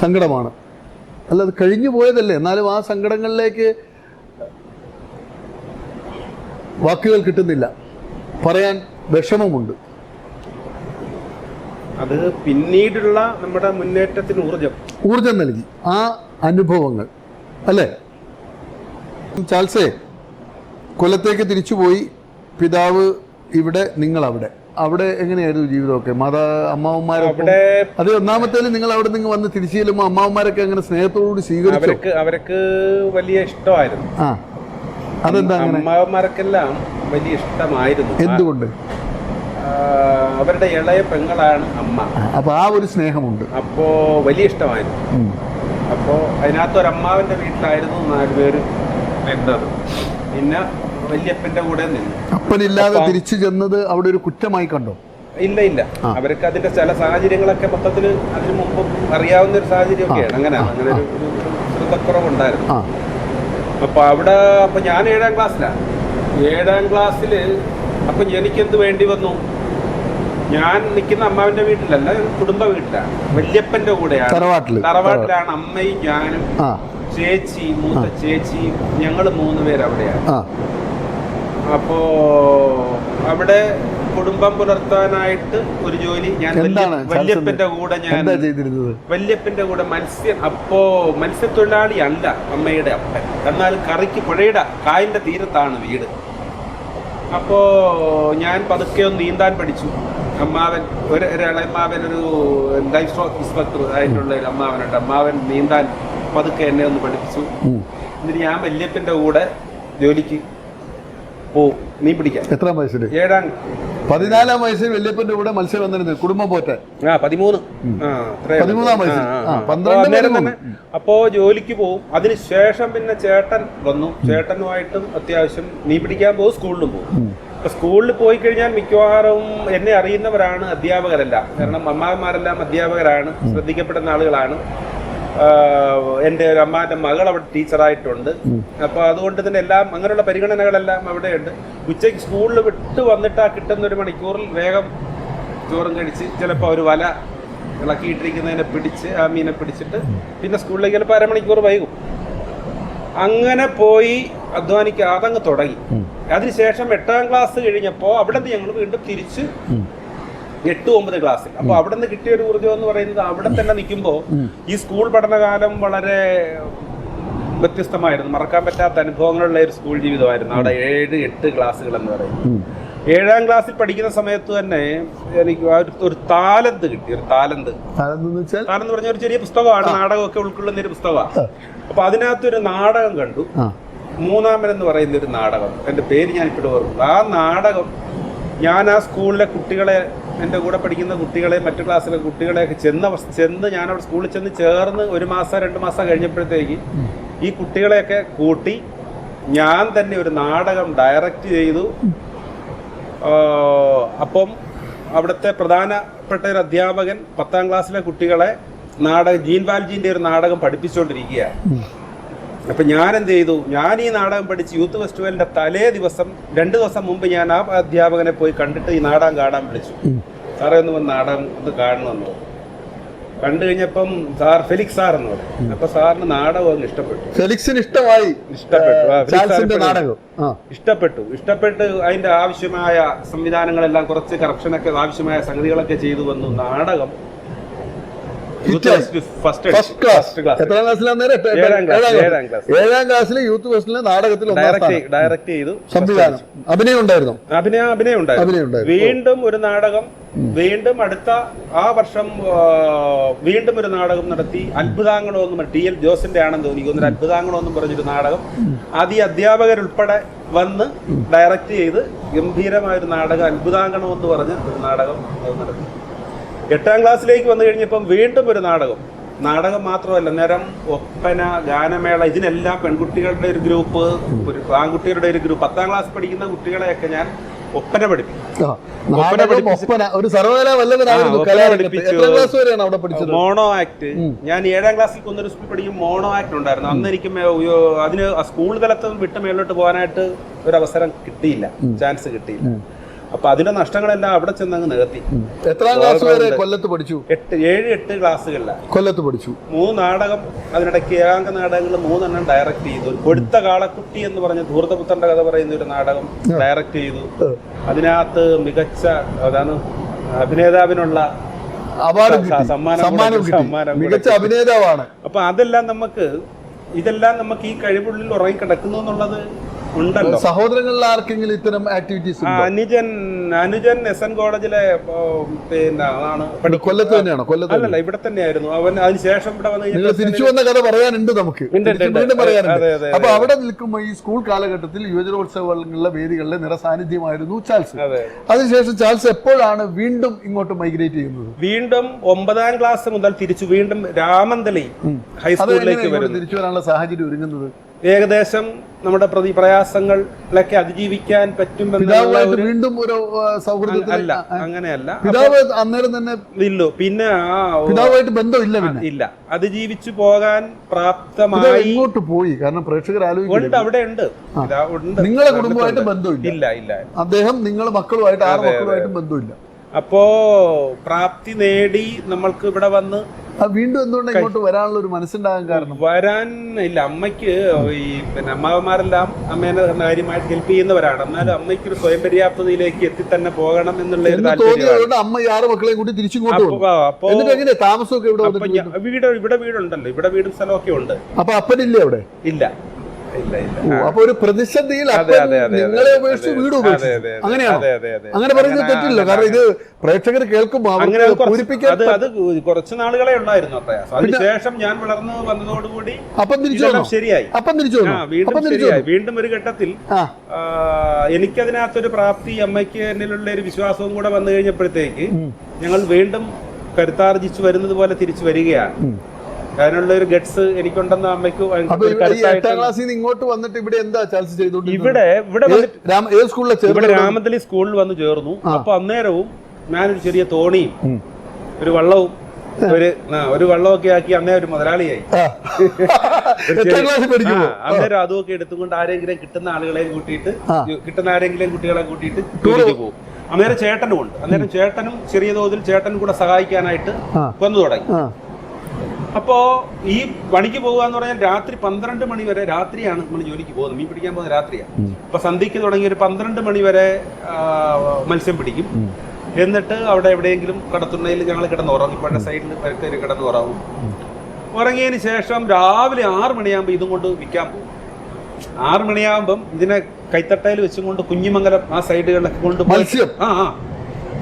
സങ്കടമാണ്. അല്ല, അത് കഴിഞ്ഞു പോയതല്ലേ? എന്നാലും ആ സങ്കടങ്ങളിലേക്ക് വാക്കുകൾ കിട്ടുന്നില്ല, പറയാൻ വിഷമമുണ്ട്. അത് പിന്നീടുള്ള നമ്മുടെ മുന്നേറ്റത്തിന് ഊർജം നൽകി ആ അനുഭവങ്ങൾ അല്ലേ? ചാൾസേ, കൊല്ലത്തേക്ക് തിരിച്ചുപോയി, പിതാവ് ഇവിടെ, നിങ്ങൾ അവിടെ എങ്ങനെയായിരുന്നു ജീവിതമൊക്കെ? അമ്മാവന്മാരൊക്കെ അത് ഒന്നാമത്തേല് നിങ്ങൾ അവിടെ നിന്ന് വന്ന് തിരിച്ചു ചെല്ലുമ്പോൾ അമ്മാവന്മാരൊക്കെ അങ്ങനെ സ്നേഹത്തോടുകൂടി സ്വീകരിച്ചു? അവർക്ക് വലിയ ഇഷ്ടമായിരുന്നു. അതെന്താ? അമ്മാവന്മാർക്കെല്ലാം വലിയ ഇഷ്ടമായിരുന്നു. എന്തുകൊണ്ട്? അവരുടെ ഇളയ പെങ്ങളാണ് അമ്മ. അപ്പൊ ആ ഒരു സ്നേഹമുണ്ട്. അപ്പോ വലിയ ഇഷ്ടമായിരുന്നു. അപ്പോ അതിനകത്ത് ഒരമ്മാവന്റെ വീട്ടിലായിരുന്നു 4 പേര് നിന്നത്. പിന്നെ വല്യപ്പന്റെ കൂടെ നിന്നു. അപ്പനില്ലാതെ തിരിച്ചു ചെന്നത് അവിടെ ഒരു കുറ്റമായി കണ്ടോ? ഇല്ല. അവർക്ക് അതിന്റെ ചില സാഹചര്യങ്ങളൊക്കെ മൊത്തത്തില് അതിനു മുമ്പ് അറിയാവുന്ന ഒരു സാഹചര്യമൊക്കെയാണ്. അങ്ങനെ ഒരു ശ്രദ്ധക്കുറവുണ്ടായിരുന്നു. അപ്പൊ ഞാൻ 7ാം ക്ലാസ്സിലാണ്. 7ാം ക്ലാസ്സില് അപ്പൊ എനിക്കെന്ത് വേണ്ടി വന്നു? ഞാൻ നിൽക്കുന്ന അമ്മാവിന്റെ വീട്ടിലല്ല, കുടുംബ വീട്ടിലാണ്, വല്യപ്പന്റെ കൂടെയാണ്, തറവാട്ടിലാണ്. അമ്മയും ഞാനും ചേച്ചി, മൂത്ത ചേച്ചി, ഞങ്ങൾ 3 പേര് അവിടെയാണ്. അപ്പോ അവിടെ കുടുംബം പുലർത്താനായിട്ട് ഒരു ജോലി ഞാൻ വല്യപ്പന്റെ കൂടെ മത്സ്യത്തൊഴിലാളി അല്ല അമ്മയുടെ അപ്പൻ. എന്നാൽ കറിക്ക് പുഴയുടെ കായലിന്റെ തീരത്താണ് വീട്. അപ്പോ ഞാൻ പതുക്കെ ഒന്ന് നീന്താൻ പഠിച്ചു. അമ്മാവൻ ഒരു ഇളയമ്മാവൻ ഒരു ലൈഫ് സ്റ്റോക്ക് ഇൻസ്പെക്ടർ ആയിട്ടുള്ള ഒരു അമ്മാവനുണ്ട്. അമ്മാവൻ നീന്താൻ പതുക്കെ എന്നെ ഒന്ന് പഠിപ്പിച്ചു. എന്നിട്ട് ഞാൻ വല്യപ്പന്റെ കൂടെ ജോലിക്ക് പോവും, മീൻ പിടിക്കാൻ. എത്രാം വയസ്സിൽ? 14ാം വയസ്സിൽ വല്യപ്പന്റെ കൂടെ മത്സ്യബന്ധനത്തിന് കുടുംബം പോറ്റാൻ. 13ാം വയസ്സിൽ. അപ്പോ ജോലിക്ക് പോവും. അതിനുശേഷം പിന്നെ ചേട്ടൻ വന്നു. ചേട്ടനുമായിട്ടും അത്യാവശ്യം മീൻ പിടിക്കാൻ പോകും, സ്കൂളിലും പോകും. അപ്പൊ സ്കൂളിൽ പോയി കഴിഞ്ഞാൽ മിക്കവാറും എന്നെ അറിയുന്നവരാണ് അധ്യാപകരല്ല. കാരണം അമ്മാവന്മാരെല്ലാം അധ്യാപകരാണ്, ശ്രദ്ധിക്കപ്പെടുന്ന ആളുകളാണ്. എൻ്റെ ഒരു അമ്മാന്റെ മകൾ അവിടെ ടീച്ചറായിട്ടുണ്ട്. അപ്പൊ അതുകൊണ്ട് തന്നെ എല്ലാം അങ്ങനെയുള്ള പരിഗണനകളെല്ലാം അവിടെയുണ്ട്. ഉച്ചയ്ക്ക് സ്കൂളിൽ വിട്ട് വന്നിട്ട് ആ കിട്ടുന്ന 1 മണിക്കൂറിൽ വേഗം ചോറും കഴിച്ച് ചിലപ്പോൾ ഒരു വല ഇളക്കിയിട്ടിരിക്കുന്നതിനെ പിടിച്ച് ആ മീനെ പിടിച്ചിട്ട് പിന്നെ സ്കൂളിലേക്ക് ചിലപ്പോൾ 1/2 മണിക്കൂർ വൈകും. അങ്ങനെ പോയി അതങ്ങ് തുടങ്ങി. അതിനുശേഷം 8ാം ക്ലാസ് കഴിഞ്ഞപ്പോൾ അവിടെ നിന്ന് ഞങ്ങൾ വീണ്ടും തിരിച്ച് 8, 9 ക്ലാസ്സിൽ. അപ്പൊ അവിടെ നിന്ന് കിട്ടിയ ഒരു ഊർജ്ജം എന്ന് പറയുന്നത് അവിടെ തന്നെ നിൽക്കുമ്പോൾ ഈ സ്കൂൾ പഠനകാലം വളരെ വ്യത്യസ്തമായിരുന്നു. മറക്കാൻ പറ്റാത്ത അനുഭവങ്ങളുള്ള ഒരു സ്കൂൾ ജീവിതമായിരുന്നു. അവിടെ 7, 8 ക്ലാസ്സുകൾ എന്ന് പറയുന്നത്. 7ാം ക്ലാസ്സിൽ പഠിക്കുന്ന സമയത്ത് തന്നെ എനിക്ക് ഒരു താലന്ത് കിട്ടി. ഒരു താലന്ത് എന്ന് പറഞ്ഞ ഒരു ചെറിയ പുസ്തകമാണ്, നാടകമൊക്കെ ഉൾക്കൊള്ളുന്ന ഒരു പുസ്തകമാണ്. അപ്പൊ അതിനകത്തൊരു നാടകം കണ്ടു, മൂന്നാമൻ എന്ന് പറയുന്ന ഒരു നാടകം. എൻ്റെ പേര് ഞാൻ ഇപ്പോഴും ഓർക്കുന്നു. ആ നാടകം ഞാൻ ആ സ്കൂളിലെ കുട്ടികളെ, എൻ്റെ കൂടെ പഠിക്കുന്ന കുട്ടികളെ, മറ്റു ക്ലാസ്സിലെ കുട്ടികളെയൊക്കെ ചെന്ന് ഞാനവിടെ സ്കൂളിൽ ചെന്ന് ചേർന്ന് 1 മാസം 2 മാസം കഴിഞ്ഞപ്പോഴത്തേക്ക് ഈ കുട്ടികളെയൊക്കെ കൂട്ടി ഞാൻ തന്നെ ഒരു നാടകം ഡയറക്റ്റ് ചെയ്തു. അപ്പം അവിടുത്തെ പ്രധാനപ്പെട്ട ഒരു അധ്യാപകൻ 10ാം ക്ലാസ്സിലെ കുട്ടികളെ ജീൻ വാൽജീൻ്റെ ഒരു നാടകം പഠിപ്പിച്ചുകൊണ്ടിരിക്കുകയാണ്. അപ്പം ഞാൻ എന്ത് ചെയ്തു? ഞാൻ ഈ നാടകം പഠിച്ച് യൂത്ത് ഫെസ്റ്റിവലിൻ്റെ തലേ ദിവസം 2 ദിവസം മുമ്പ് ഞാൻ ആ അധ്യാപകനെ പോയി കണ്ടിട്ട് ഈ നാടകം കാണാൻ വിളിച്ചു. സാറേ ഒന്ന് വന്ന് നാടകം ഇത് കാണണമെന്ന് പറഞ്ഞു. കണ്ടു കഴിഞ്ഞപ്പം ഫെലിക്സ് സാർ എന്ന് പറഞ്ഞു. അപ്പൊ സാറിന് നാടകം അങ്ങ് ഇഷ്ടപ്പെട്ടു. ഫെലിക്സിന് ഇഷ്ടപ്പെട്ടു. അതിന്റെ ആവശ്യമായ സംവിധാനങ്ങളെല്ലാം, കുറച്ച് കറക്ഷനൊക്കെ, ആവശ്യമായ സംഗതികളൊക്കെ ചെയ്തു വന്നു. നാടകം ഫസ്റ്റ് ക്ലാസ്. എത്രാം ക്ലാസ്സിലാണ്? ഏഴാം ക്ലാസ്സിൽ യൂത്ത് ഫെസ്റ്റിലെ നാടകത്തിൽ ഡയറക്ട് ചെയ്തു. സംവിധാനം, അഭിനയം ഉണ്ടായിരുന്നു. അഭിനയം ഉണ്ടായിരുന്നു. വീണ്ടും ഒരു നാടകം, വീണ്ടും അടുത്ത ആ വർഷം വീണ്ടും ഒരു നാടകം നടത്തി. അത്ഭുതാങ്കണോ എന്നും TL ജോസിന്റെ ആണെന്ന് തോന്നിക്കൊന്നൊരു അത്ഭുതാങ്കണോ എന്നും പറഞ്ഞൊരു നാടകം ആദ്യ അധ്യാപകരുൾപ്പെടെ വന്ന് ഡയറക്റ്റ് ചെയ്ത് ഗംഭീരമായൊരു നാടകം അത്ഭുതാങ്കണം എന്ന് പറഞ്ഞ് ഒരു നാടകം നടത്തി. 8ാം ക്ലാസ്സിലേക്ക് വന്നു കഴിഞ്ഞപ്പം വീണ്ടും ഒരു നാടകം മാത്രമല്ല, നേരം ഒപ്പന, ഗാനമേള, ഇതിനെല്ലാം പെൺകുട്ടികളുടെ ഒരു ഗ്രൂപ്പ്, ഒരു ആൺകുട്ടികളുടെ ഒരു ഗ്രൂപ്പ്. 10ാം ക്ലാസ് പഠിക്കുന്ന കുട്ടികളെയൊക്കെ ഞാൻ ഒപ്പന പഠിപ്പിച്ചു. Mono act. ഞാൻ 7ാം ക്ലാസ്സിൽ കൊന്നൊരു സ്കൂൾ പഠിക്കും മോണോ ആക്ട് ഉണ്ടായിരുന്നു. അന്ന് എനിക്ക് അതിന് സ്കൂൾ തലത്തിൽ വിട്ട് മേലോട്ട് പോകാനായിട്ട് ഒരു അവസരം കിട്ടിയില്ല, ചാൻസ് കിട്ടിയില്ല. അപ്പൊ അതിന്റെ നഷ്ടങ്ങളെല്ലാം അവിടെ ചെന്നങ്ങ് നികത്തി. എത്രാം ക്ലാസ് വരെ കൊല്ലത്ത് പഠിച്ചു? 7-8 ക്ലാസ്സുകളിലാണ് കൊല്ലത്ത് പഠിച്ചു. 3 നാടകം, അതിനിടയ്ക്ക് ഏകാംഗ നാടകങ്ങൾ 3 ഡയറക്ട് ചെയ്തു. കൊഴുത്ത കാളക്കുട്ടി എന്ന് പറഞ്ഞ ധൂർത്തപുത്രന്റെ കഥ പറയുന്ന ഒരു നാടകം ഡയറക്ട് ചെയ്തു. അതിനകത്ത് മികച്ച അഭിനേതാവിനുള്ള സമ്മാനം മികച്ച അഭിനേതാവാണ്. അപ്പൊ ഇതെല്ലാം നമുക്ക് ഈ കഴിവുള്ളിൽ ഉറങ്ങിക്കിടക്കുന്നു എന്നുള്ളത് ഉണ്ടല്ലോ. സഹോദരങ്ങളിൽ ആർക്കെങ്കിലും ഇത്തരം ആക്ടിവിറ്റീസ്? അനുജൻ SN കോളേജിലെ പിന്നെ കൊല്ലത്ത് തന്നെയാണോ? അല്ലല്ല, ഇവിടെ തന്നെയായിരുന്നു അവൻ. അതിനുശേഷം ഇവിടെ വന്ന് തിരിച്ചു വന്ന കഥ പറയാനുണ്ട് നമുക്ക്, പറയാനുണ്ട്. അപ്പൊ അവിടെ നിൽക്കുമ്പോൾ ഈ സ്കൂൾ കാലഘട്ടത്തിൽ യുവജനോത്സവങ്ങളിലെ വേദികളിലെ നിറസാന്നിധ്യമായിരുന്നു ചാൾസ്. അതിനുശേഷം ചാൾസ് എപ്പോഴാണ് വീണ്ടും ഇങ്ങോട്ട് മൈഗ്രേറ്റ് ചെയ്യുന്നത്? വീണ്ടും 9ാം ക്ലാസ് മുതൽ തിരിച്ചു വീണ്ടും രാമന്തളി ഹൈസ്കൂളിലേക്ക് തിരിച്ചു വരാനുള്ള സാഹചര്യം ഒരുങ്ങുന്നത് ഏകദേശം നമ്മുടെ പ്രയാസങ്ങളിലൊക്കെ അതിജീവിക്കാൻ പറ്റുമെന്നുള്ള വീണ്ടും ഒരു സൗഹൃദത്തിൽ അല്ല, അങ്ങനെയല്ല. പിതാവ് അന്നേരം തന്നെ ഇല്ലോ, പിന്നെ പിതാവുമായിട്ട് ബന്ധമില്ല, ഇല്ല. അതിജീവിച്ചു പോകാൻ പ്രാപ്തമായി ഇങ്ങോട്ട് പോയി. കാരണം പ്രേക്ഷകർ ആലോചിക്കുന്നുണ്ട്, അവിടെ ഉണ്ട്, നിങ്ങളെ കുടുംബമായിട്ട് ബന്ധമില്ല. ഇല്ല. അദ്ദേഹം നിങ്ങളെ മക്കളുമായിട്ട് 6 മക്കളുമായിട്ടും ബന്ധമില്ല. അപ്പോ പ്രാപ്തി നേടി നമ്മൾക്ക് ഇവിടെ വന്ന് വീണ്ടും എന്തുകൊണ്ട് ഇങ്ങോട്ട് വരാനുള്ള ഒരു മനസ്സുണ്ടാകാൻ കാരണം? വരാൻ ഇല്ല, അമ്മയ്ക്ക് ഈ പിന്നെ അമ്മമാരെല്ലാം അമ്മേനെ കാര്യമായിട്ട് ഹെൽപ്പ് ചെയ്യുന്നവരാണ്. എന്നാലും അമ്മയ്ക്ക് ഒരു സ്വയം പര്യാപ്തതയിലേക്ക് എത്തി തന്നെ പോകണം എന്നുള്ള ഒരു താല്പര്യം. അമ്മ 6 മക്കളെയും കൂടി തിരിച്ചിങ്ങോട്ട് താമസമൊക്കെ ഇവിടെ വീടുണ്ടല്ലോ, ഇവിടെ വീടും സ്ഥലമൊക്കെ ഉണ്ട്. അപ്പൊ അപ്പനില്ലേ അവിടെ? ഇല്ല. അപ്പൊ ഒരു പ്രതിസന്ധിയിൽ നിങ്ങളെ ഉപേക്ഷിച്ച് വീട് ഉപേക്ഷിച്ചു, അങ്ങനെയാണോ? അങ്ങനെ പറയുന്നത് തെറ്റില്ല. കാരണം ഇത് പ്രേക്ഷകർ കേൾക്കുമ്പോൾ അത് കുറച്ച് നാളുകളെ ഉണ്ടായിരുന്നു പ്രയാസം. അതിനുശേഷം ഞാൻ വളർന്നു വന്നതോടുകൂടി ശരിയായി. വീണ്ടും ഒരു ഘട്ടത്തിൽ എനിക്കതിനകത്തൊരു പ്രാപ്തി, അമ്മയ്ക്ക് എന്നിലുള്ള ഒരു വിശ്വാസവും കൂടെ വന്നു കഴിഞ്ഞപ്പോഴത്തേക്ക് ഞങ്ങൾ വീണ്ടും കരുത്താർജിച്ചു വരുന്നത് പോലെ തിരിച്ചു വരികയാണ്. അതിനുള്ള ഒരു ഗട്സ് എനിക്കുണ്ടെന്ന് അമ്മയ്ക്ക് ഇങ്ങോട്ട് വന്നിട്ട് ഇവിടെ എന്താ ചാൻസ് ചെയ്തു? ഇവിടെ രാമന്തളി സ്കൂളിൽ വന്ന് ചേർന്നു. അപ്പൊ അന്നേരവും ഞാനൊരു ചെറിയ തോണിയും ഒരു വള്ളവും ഒരു വള്ളമൊക്കെ ആക്കി അന്നേ ഒരു മുതലാളിയായി. അന്നേരം അതുമൊക്കെ എടുത്തുകൊണ്ട് ആരെങ്കിലും കിട്ടുന്ന ആളുകളെയും കൂട്ടിയിട്ട് കുട്ടികളെ കൂട്ടിയിട്ട് ടൂറിന് പോകും. അന്നേരം ചേട്ടനും ഉണ്ട്. അന്നേരം ചേട്ടനും ചെറിയ തോതിൽ ചേട്ടനും കൂടെ സഹായിക്കാനായിട്ട് വന്നു തുടങ്ങി. അപ്പോ ഈ പണിക്ക് പോകുക എന്ന് പറഞ്ഞാൽ രാത്രി 12 മണി വരെ, രാത്രിയാണ് നമ്മൾ ജോലിക്ക് പോകുന്നത്, മീൻ പിടിക്കാൻ പോകുന്നത് രാത്രിയാണ്. അപ്പൊ സന്ധ്യക്ക് തുടങ്ങി ഒരു 12 മണി വരെ മത്സ്യം പിടിക്കും. എന്നിട്ട് അവിടെ എവിടെയെങ്കിലും കടത്തുണ്ണയിൽ ഞങ്ങൾ കിടന്നുറങ്ങും. ഇപ്പോഴത്തെ സൈഡിൽ വരത്തേര് കിടന്നുറങ്ങും. ഉറങ്ങിയതിന് ശേഷം രാവിലെ 6 മണിയാകുമ്പോൾ ഇതും കൊണ്ട് വിൽക്കാൻ പോകും. 6 മണിയാകുമ്പം ഇതിനെ കൈത്തട്ടയിൽ വെച്ചും കൊണ്ട് കുഞ്ഞിമംഗലം ആ സൈഡുകളിലൊക്കെ കൊണ്ട്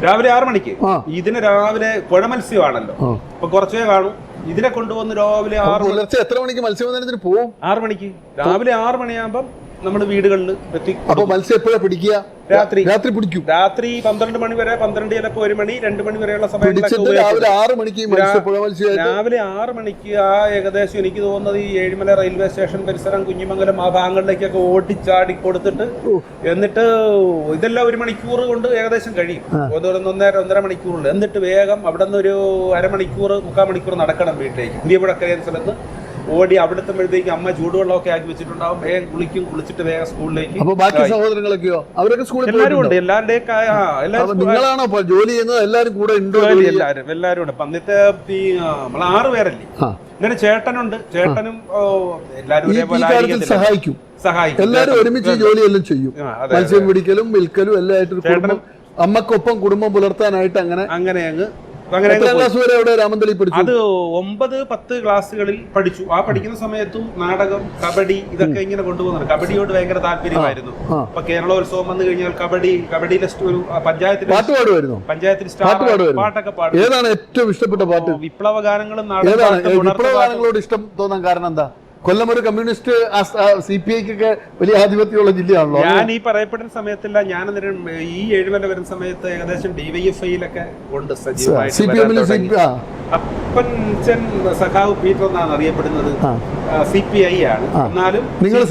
രാവിലെ 6 മണിക്ക്. ഇതിന് രാവിലെ പുഴ മത്സ്യമാണല്ലോ, അപ്പൊ കുറച്ചേ കാണും. ഇതിനെ കൊണ്ടുവന്ന് രാവിലെ 6 എത്ര മണിക്ക് മത്സ്യബന്ധനത്തിന് പോകും? 6 മണിക്ക്. രാവിലെ 6 മണിയാകുമ്പം നമ്മുടെ വീടുകളിൽ എത്തി. അപ്പൊ മത്സ്യം എപ്പോഴാണ് പിടിക്കുക? രാത്രി പിടിക്കും. രാത്രി 12 മണി വരെ, 12 ചിലപ്പോൾ 1 മണി 2 മണി വരെയുള്ള സമയത്ത് രാവിലെ 6 മണിക്ക് ആ ഏകദേശം എനിക്ക് തോന്നുന്നത് ഈ ഏഴിമല റെയിൽവേ സ്റ്റേഷൻ പരിസരം, കുഞ്ഞിമംഗലം ആ ഭാഗങ്ങളിലേക്കൊക്കെ ഓടിച്ചാടി കൊടുത്തിട്ട് എന്നിട്ട് ഇതെല്ലാം 1 മണിക്കൂർ കൊണ്ട് ഏകദേശം കഴിയും. 1.5 മണിക്കൂറുണ്ട്. എന്നിട്ട് വേഗം അവിടെ നിന്ന് ഒരു 1/2 മണിക്കൂർ 3/4 മണിക്കൂർ നടക്കണം വീട്ടിലേക്ക്. പുതിയപുഴക്കര സ്ഥലത്ത് ഓടി അവിടുത്തെ അമ്മ ചൂടുവെള്ളമൊക്കെ ആക്കി വെച്ചിട്ടുണ്ടാവും. വേഗം കുളിച്ചിട്ട് വേഗം സ്കൂളിലേക്ക്. ബാക്കി സഹോദരങ്ങളൊക്കെയോ? അവരൊക്കെ സ്കൂളിൽ എല്ലാവരും ഉണ്ട്. നിങ്ങളാണോ ജോലി ചെയ്യുന്നത്? എല്ലാവരും കൂടെ ഉണ്ട്? എല്ലാവരും ഉണ്ട്. അന്നത്തെ നമ്മൾ 6 പേരല്ലേ. ഇങ്ങനെ ചേട്ടനുണ്ട്. ചേട്ടനും എല്ലാവരും സഹായിക്കും. എല്ലാവരും ഒരുമിച്ച് ജോലിയെല്ലാം ചെയ്യും. മത്സ്യം പിടിക്കലും വിൽക്കലും എല്ലായിട്ടും അമ്മക്കൊപ്പം കുടുംബം പുലർത്താനായിട്ട് അങ്ങനെ അങ്ങ് അങ്ങനെ എത്രാം ക്ലാസ് വരെ അവിടെ രാമന്തളി പഠിച്ചു? അത് 9-10 ക്ലാസ്സുകളിൽ പഠിച്ചു. ആ പഠിക്കുന്ന സമയത്തും നാടകം, കബഡി ഇതൊക്കെ ഇങ്ങനെ കൊണ്ടുപോകുന്നുണ്ട്. കബഡിയോട് ഭയങ്കര താല്പര്യമായിരുന്നു. അപ്പൊ കേരളോത്സവം വന്നു കഴിഞ്ഞാൽ കബഡിയിലെ ഒരു പഞ്ചായത്തിൽ പാട്ടൊക്കെ പാടും. ഏതാണ് ഏറ്റവും ഇഷ്ടപ്പെട്ട പാട്ട്? വിപ്ലവ ഗാനങ്ങളും വിപ്ലവ ഗാനങ്ങളോട് ഇഷ്ടം തോന്നാൻ കാരണം എന്താ? കൊല്ലം ഒരു കമ്മ്യൂണിസ്റ്റ് CPIക്കൊക്കെ വലിയ ആധിപത്യമുള്ള ജില്ലയാണല്ലോ. ഞാൻ ഈ പറയപ്പെടുന്ന സമയത്തില്ല, ഞാൻ ഈ ഏഴുമല വരുന്ന സമയത്ത് ഏകദേശം DYFIയിലൊക്കെ ഉണ്ട് സജീവമായിട്ട്. അപ്പൻചൻ സഖാവ് പീറ്റർ എന്നാണ് അറിയപ്പെടുന്നത്. CPI ആണ്. എന്നാലും നിങ്ങൾ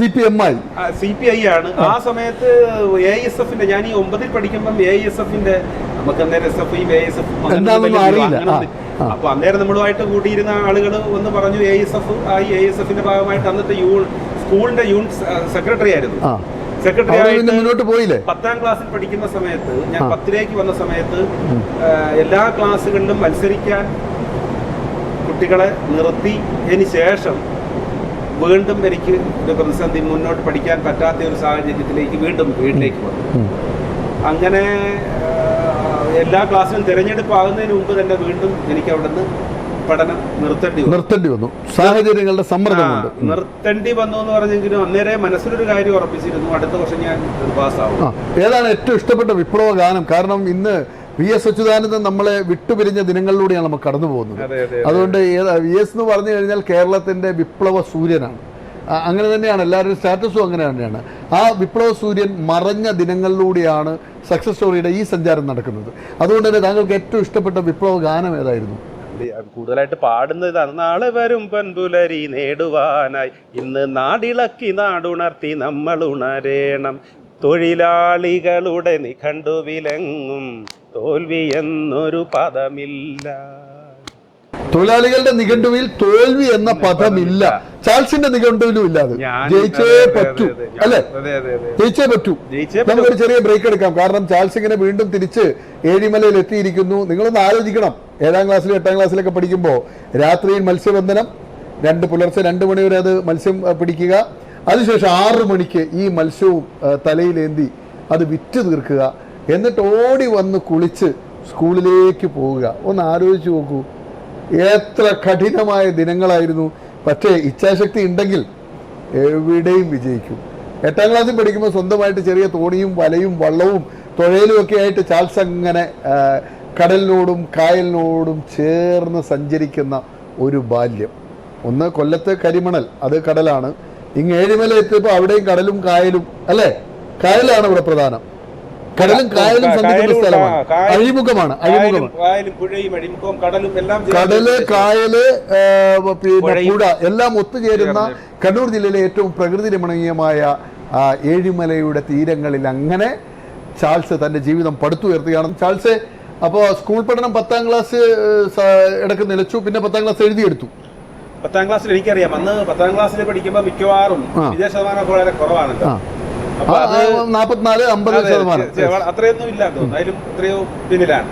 CPI ആണ്. ആ സമയത്ത് AISFന്റെ, ഞാൻ ഈ 9ൽ പഠിക്കുമ്പം AISFന്റെ, നമുക്ക് അന്നേരം SFയും AISF അറിയില്ല. അപ്പൊ അന്നേരം നമ്മളുമായിട്ട് കൂട്ടിയിരുന്ന ആളുകൾ ഒന്ന് പറഞ്ഞു AISFന്റെ ഭാഗമായിട്ട് അന്നത്തെ സ്കൂളിന്റെ യൂണിറ്റ് സെക്രട്ടറി ആയിരുന്നു. സെക്രട്ടറി ആയിട്ട് മുന്നോട്ട് പോയില്ലേ? 10ാം ക്ലാസ്സിൽ പഠിക്കുന്ന സമയത്ത്, ഞാൻ 10ലേക്ക് വന്ന സമയത്ത് എല്ലാ ക്ലാസ്സുകളിലും മത്സരിക്കാൻ കുട്ടികളെ നിർത്തിയതിന് ശേഷം വീണ്ടും എനിക്ക് ഒരു പ്രതിസന്ധി, മുന്നോട്ട് പഠിക്കാൻ പറ്റാത്ത ഒരു സാഹചര്യത്തിലേക്ക് വീണ്ടും വീട്ടിലേക്ക് വന്നു. അങ്ങനെ എല്ലാ ക്ലാസ്സിലും തിരഞ്ഞെടുപ്പ് ആകുന്നതിന് മുമ്പ് തന്നെ വീണ്ടും എനിക്ക് അവിടുന്ന് പഠനം നിർത്തേണ്ടി വന്നു. സാഹചര്യങ്ങളുടെ സമ്മർദ്ദം കൊണ്ട് നിർത്തേണ്ടി വന്നു എന്ന് പറഞ്ഞെങ്കിലും അന്നേരെ മനസ്സിലൊരു കാര്യം ഉറപ്പിച്ചിരുന്നു, അടുത്ത വർഷം ഞാൻ പാസ്സാവും. ഏതാണ് ഏറ്റവും ഇഷ്ടപ്പെട്ട വിപ്ലവ ഗാനം? കാരണം ഇന്ന് VS അച്യുതാനന്ദൻ നമ്മളെ വിട്ടുപിരിഞ്ഞ ദിനങ്ങളിലൂടെയാണ് നമുക്ക് കടന്നു പോകുന്നത്. അതുകൊണ്ട് VS എന്ന് പറഞ്ഞു കഴിഞ്ഞാൽ കേരളത്തിന്റെ വിപ്ലവ സൂര്യനാണ്. അങ്ങനെ തന്നെയാണ് എല്ലാവരുടെയും സ്റ്റാറ്റസും അങ്ങനെ തന്നെയാണ്. ആ വിപ്ലവ സൂര്യൻ മറഞ്ഞ ദിനങ്ങളിലൂടെയാണ് സക്സസ് സ്റ്റോറിയുടെ ഈ സഞ്ചാരം നടക്കുന്നത്. അതുകൊണ്ട് തന്നെ താങ്കൾക്ക് ഏറ്റവും ഇഷ്ടപ്പെട്ട വിപ്ലവ ഗാനം ഏതായിരുന്നു? കൂടുതലായിട്ട് പാടുന്നത് നാളെ വരും പെൺപുലരി നേടുവാനായി ഇന്ന് നാടിളക്കി നാടുണർത്തി നമ്മൾ ഉണരേണം, തൊഴിലാളികളുടെ നിഘണ്ടുവിലെങ്ങും തോൽവി എന്നൊരു പദമില്ല. തൊഴിലാളികളുടെ നിഘണ്ടുവിൽ തോൽവി എന്ന പദമില്ല. ചാൾസിന്റെ നിഘണ്ടുവിലും ഇല്ലാതെ ജയിച്ചേ പറ്റൂ, അല്ലെ? ജയിച്ചേ പറ്റൂ. നമുക്കൊരു ചെറിയ ബ്രേക്ക് എടുക്കാം. കാരണം ചാൾസ് ഇങ്ങനെ വീണ്ടും തിരിച്ച് ഏഴിമലയിൽ എത്തിയിരിക്കുന്നു. നിങ്ങളൊന്ന് ആലോചിക്കണം, 7ാം ക്ലാസ്സിലും 8ാം ക്ലാസ്സിലൊക്കെ പഠിക്കുമ്പോൾ രാത്രിയിൽ മത്സ്യബന്ധനം, പുലർച്ചെ 2 മണി വരെ അത് മത്സ്യം പിടിക്കുക, അതിനുശേഷം 6 മണിക്ക് ഈ മത്സ്യവും തലയിലേന്തി അത് വിറ്റ് തീർക്കുക, എന്നിട്ട് ഓടി വന്ന് കുളിച്ച് സ്കൂളിലേക്ക് പോവുക. ഒന്ന് ആലോചിച്ച് നോക്കൂ, എത്ര കഠിനമായ ദിനങ്ങളായിരുന്നു. പക്ഷേ ഇച്ഛാശക്തി ഉണ്ടെങ്കിൽ എവിടെയും വിജയിക്കും. 8ാം ക്ലാസ്സിൽ പഠിക്കുമ്പോൾ സ്വന്തമായിട്ട് ചെറിയ തോണിയും വലയും വള്ളവും തുഴയിലും ഒക്കെ ആയിട്ട് ചാൾസ് അങ്ങനെ കടലിനോടും കായലിനോടും ചേർന്ന് സഞ്ചരിക്കുന്ന ഒരു ബാല്യം. ഒന്ന് കൊല്ലത്ത് കരിമണൽ, അത് കടലാണ്. ഇങ്ങ് ഏഴിമല എത്തിയപ്പോൾ അവിടെയും കടലും കായലും, അല്ലേ? കായലാണ് ഇവിടെ പ്രധാനം. കടലും കായലും സന്ധിക്കുന്ന സ്ഥലമാണ്. അഴിമുഖമാണ്. കടല്, കായല്, പിന്നെ പുഴ എല്ലാം ഒത്തുചേരുന്ന കണ്ണൂർ ജില്ലയിലെ ഏറ്റവും പ്രകൃതി രമണീയമായ ഏഴിമലയുടെ തീരങ്ങളിൽ അങ്ങനെ ചാൾസ് തന്റെ ജീവിതം പടുത്തുയർത്തുകയാണ്. ചാൾസ് അപ്പോൾ സ്കൂൾ പഠനം 10ാം ക്ലാസ് ഇടയ്ക്ക് നിലച്ചു, പിന്നെ 10ാം ക്ലാസ് എഴുതിയെടുത്തു. 10ാം ക്ലാസ്സിൽ എനിക്കറിയാം, അന്ന് 10ാം ക്ലാസ്സിൽ പഠിക്കുമ്പോൾ മിക്കവാറും വിജയ ശതമാനം വളരെ കുറവാണല്ലോ. 44-50% അത്രയൊന്നും ഇല്ല തോന്നുന്നു, അതിലും എത്രയോ പിന്നിലാണ്.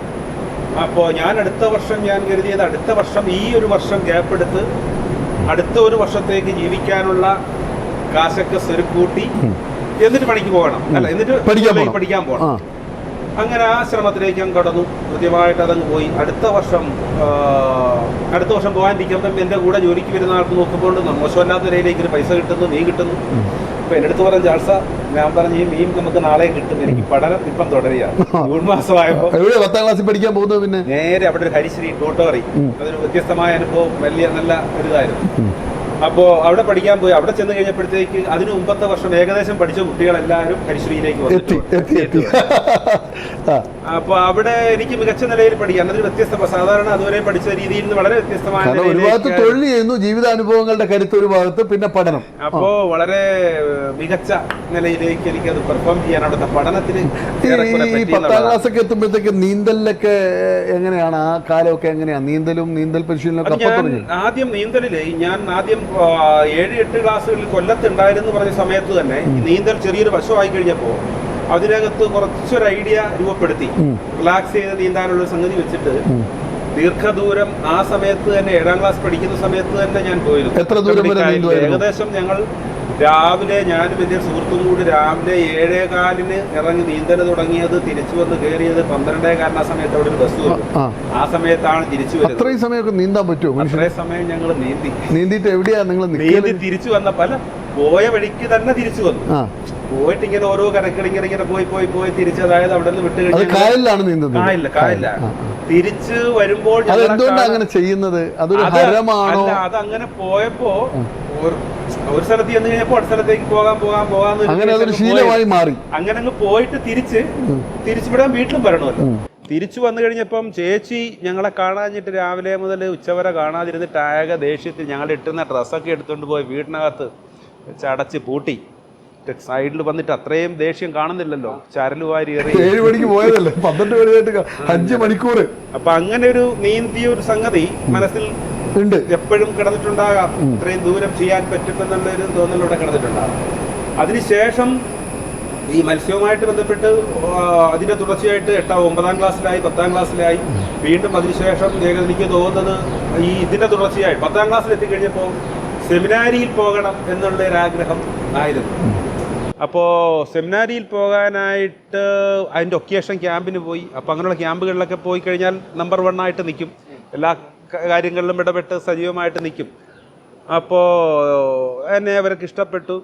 അപ്പോൾ ഞാൻ അടുത്ത വർഷം കരുതിയത് അടുത്ത വർഷം ഈ ഒരു വർഷം ഗ്യാപ്പ് എടുത്ത് അടുത്ത ഒരു വർഷത്തേക്ക് ജീവിക്കാനുള്ള കാശൊക്കെ സ്വരുക്കൂട്ടി എന്നിട്ട് പണിക്ക് പോകണം, അല്ല എന്നിട്ട് പഠിക്കാൻ പോകണം. അങ്ങനെ ആ ശ്രമത്തിലേക്ക് ഞാൻ കടന്നു. കൃത്യമായിട്ട് അതങ്ങ് പോയി. അടുത്ത വർഷം പോകാനിരിക്കുമ്പം എൻ്റെ കൂടെ ജോലിക്ക് വരുന്ന ആൾക്ക് നോക്കുമ്പോൾ മോശമല്ലാത്ത നിലയിലേക്ക് പൈസ കിട്ടുന്നു, നീ കിട്ടുന്നു. അപ്പൊ എൻ്റെ അടുത്ത് പറഞ്ഞ ജാൾസ, ഞാൻ പറഞ്ഞു ഈ മീൻ നമുക്ക് നാളെ കിട്ടും, എനിക്ക് പഠനം ഇപ്പം തുടരുകയാണ്. ജൂൺ മാസമായപ്പോൾ 10ാം ക്ലാസ്സിൽ പഠിക്കാൻ പോകുന്നത് പിന്നെ നേരെ അവിടെ ഒരു ഹരിശ്രീ ട്യൂട്ടോറി, അതൊരു വ്യത്യസ്തമായ അനുഭവം, വലിയ നല്ല ഒരു ഇതായിരുന്നു. അപ്പോൾ അവിടെ പഠിക്കാൻ പോയി. അവിടെ ചെന്ന് കഴിഞ്ഞപ്പോഴത്തേക്ക് അതിന് മുമ്പത്തെ വർഷം ഏകദേശം പഠിച്ച കുട്ടികളെല്ലാവരും ഹരിശ്രീയിലേക്ക് വന്നിട്ടുണ്ട്. അപ്പൊ അവിടെ എനിക്ക് മികച്ച നിലയിൽ പഠിക്കാം. അതൊരു വ്യത്യസ്ത, സാധാരണ അതുവരെ പഠിച്ച രീതിയിൽ നിന്ന് വളരെ വ്യത്യസ്തമായ ഒരു ഭാഗത്ത് തൊഴിൽ ചെയ്യുന്നു, ജീവിതാനുഭവങ്ങളുടെ കരുത്ത് ഒരു ഭാഗത്ത്, പിന്നെ പഠനം. അപ്പോ വളരെ മികച്ച നിലയിലേക്ക് എനിക്ക് അത് പെർഫോം ചെയ്യാൻ അവിടുത്തെ പഠനത്തിന്. ഈ 10ാം ക്ലാസ് ഒക്കെ എത്തുമ്പോഴത്തേക്ക് നീന്തലിലൊക്കെ എങ്ങനെയാണ് ആ കാലമൊക്കെ എങ്ങനെയാണ്? നീന്തൽ പരിശീലനമൊക്കെ ആദ്യം നീന്തലില് ഞാൻ 7-8 ക്ലാസ്സുകളിൽ കൊല്ലത്തുണ്ടായിരുന്നു പറഞ്ഞ സമയത്ത് തന്നെ നീന്തൽ ചെറിയൊരു വശമായി കഴിഞ്ഞപ്പോൾ അതിനകത്ത് കുറച്ചൊരു ഐഡിയ രൂപപ്പെടുത്തി. റിലാക്സ് ചെയ്ത് നീന്താനുള്ള സംഗതി വെച്ചിട്ട് ദീർഘദൂരം ആ സമയത്ത് തന്നെ 7ാം ക്ലാസ് പഠിക്കുന്ന സമയത്ത് തന്നെ ഞാൻ പോയിരുന്നു. എത്ര ദൂരം? ഏകദേശം ഞങ്ങൾ രാവിലെ ഞാനും എൻ്റെ സുഹൃത്തും കൂടി രാവിലെ 7:15 ഇറങ്ങി നീന്തൽ തുടങ്ങിയത്, തിരിച്ചു വന്ന് കയറിയത് 12:15 ആ സമയത്ത് അവിടെ ഒരു ബസ് വന്നു. ആ സമയത്താണ് തിരിച്ചു വരുന്നത്. അത്രയും സമയമൊക്കെ നീന്താൻ പറ്റുമോ? അത്രയും സമയം ഞങ്ങൾ നീന്തിയിട്ട് എവിടെയാ നിങ്ങൾ നീന്തി തിരിച്ചു വന്ന പോയ വഴിക്ക് തന്നെ തിരിച്ചു വന്നു. പോയിട്ട് ഇങ്ങനെ ഓരോ കരക്കിളിങ്ങനെ പോയി തിരിച്ച്, അതായത് അവിടെ നിന്ന് വിട്ട് കഴിഞ്ഞാൽ കായലിലാണ് നീന്തുന്നത്. കായലില്ല. തിരിച്ച് വരുമ്പോൾ എന്തുകൊണ്ടാണ് അങ്ങനെ ചെയ്യുന്നത്? അതൊരു ഹരമാണോ? അതങ്ങനെ പോയപ്പോ ഒരു സ്ഥലത്ത് ചെന്ന് കഴിഞ്ഞപ്പോ അടുത്ത സ്ഥലത്തേക്ക് പോകാൻ അങ്ങനെ അതൊരു ശീലമായി മാറി. അങ്ങനെ അങ്ങ് പോയിട്ട് തിരിച്ചുവിടാൻ വീട്ടിലും വരണമല്ലോ. തിരിച്ചു വന്നു കഴിഞ്ഞപ്പം ചേച്ചി ഞങ്ങളെ കാണാഞ്ഞിട്ട് രാവിലെ മുതൽ ഉച്ചവരെ കാണാതിരുന്നിട്ട് ആകെ ദേഷ്യത്തിൽ ഞങ്ങൾ ഇട്ടുന്ന ഡ്രസ്സൊക്കെ എടുത്തുകൊണ്ട് പോയി വീടിനകത്ത് ചടച്ച് പൂട്ടി. സൈഡിൽ വന്നിട്ട് അത്രയും ദേഷ്യം കാണുന്നില്ലല്ലോ, ചരലുവാരി 7 മണിക്ക് പോയതല്ലേ, 12 മണിയായിട്ട് 5 മണിക്കൂർ. അപ്പൊ അങ്ങനെ ഒരു നീന്തിയ ഒരു സംഗതി മനസ്സിൽ ഉണ്ട്, എപ്പോഴും കിടന്നിട്ടുണ്ടാകാം. ഇത്രയും ദൂരം ചെയ്യാൻ പറ്റുമെന്നുള്ളൊരു തോന്നലൂടെ കിടന്നിട്ടുണ്ടാകാം. അതിനുശേഷം ഈ മത്സ്യവുമായിട്ട് ബന്ധപ്പെട്ട് അതിന്റെ തുടർച്ചയായിട്ട് 9ാം ക്ലാസ്സിലായി, 10ാം ക്ലാസ്സിലായി. വീണ്ടും അതിനുശേഷം എനിക്ക് തോന്നുന്നത് ഈ ഇതിന്റെ തുടർച്ചയായി 10ാം ക്ലാസ്സിൽ എത്തിക്കഴിഞ്ഞപ്പോൾ സെമിനാരിയിൽ പോകണം എന്നുള്ളൊരാഗ്രഹം ആയിരുന്നു. അപ്പോൾ സെമിനാരിയിൽ പോകാനായിട്ട് അതിൻ്റെ ഒക്കേഷൻ ക്യാമ്പിന് പോയി. അപ്പോൾ അങ്ങനെയുള്ള ക്യാമ്പുകളിലൊക്കെ പോയി കഴിഞ്ഞാൽ നമ്പർ 1 ആയിട്ട് നിൽക്കും, എല്ലാ കാര്യങ്ങളിലും ഇടപെട്ട് സജീവമായിട്ട് നിൽക്കും. അപ്പോൾ എന്നെ അവർക്ക് ഇഷ്ടപ്പെട്ടു.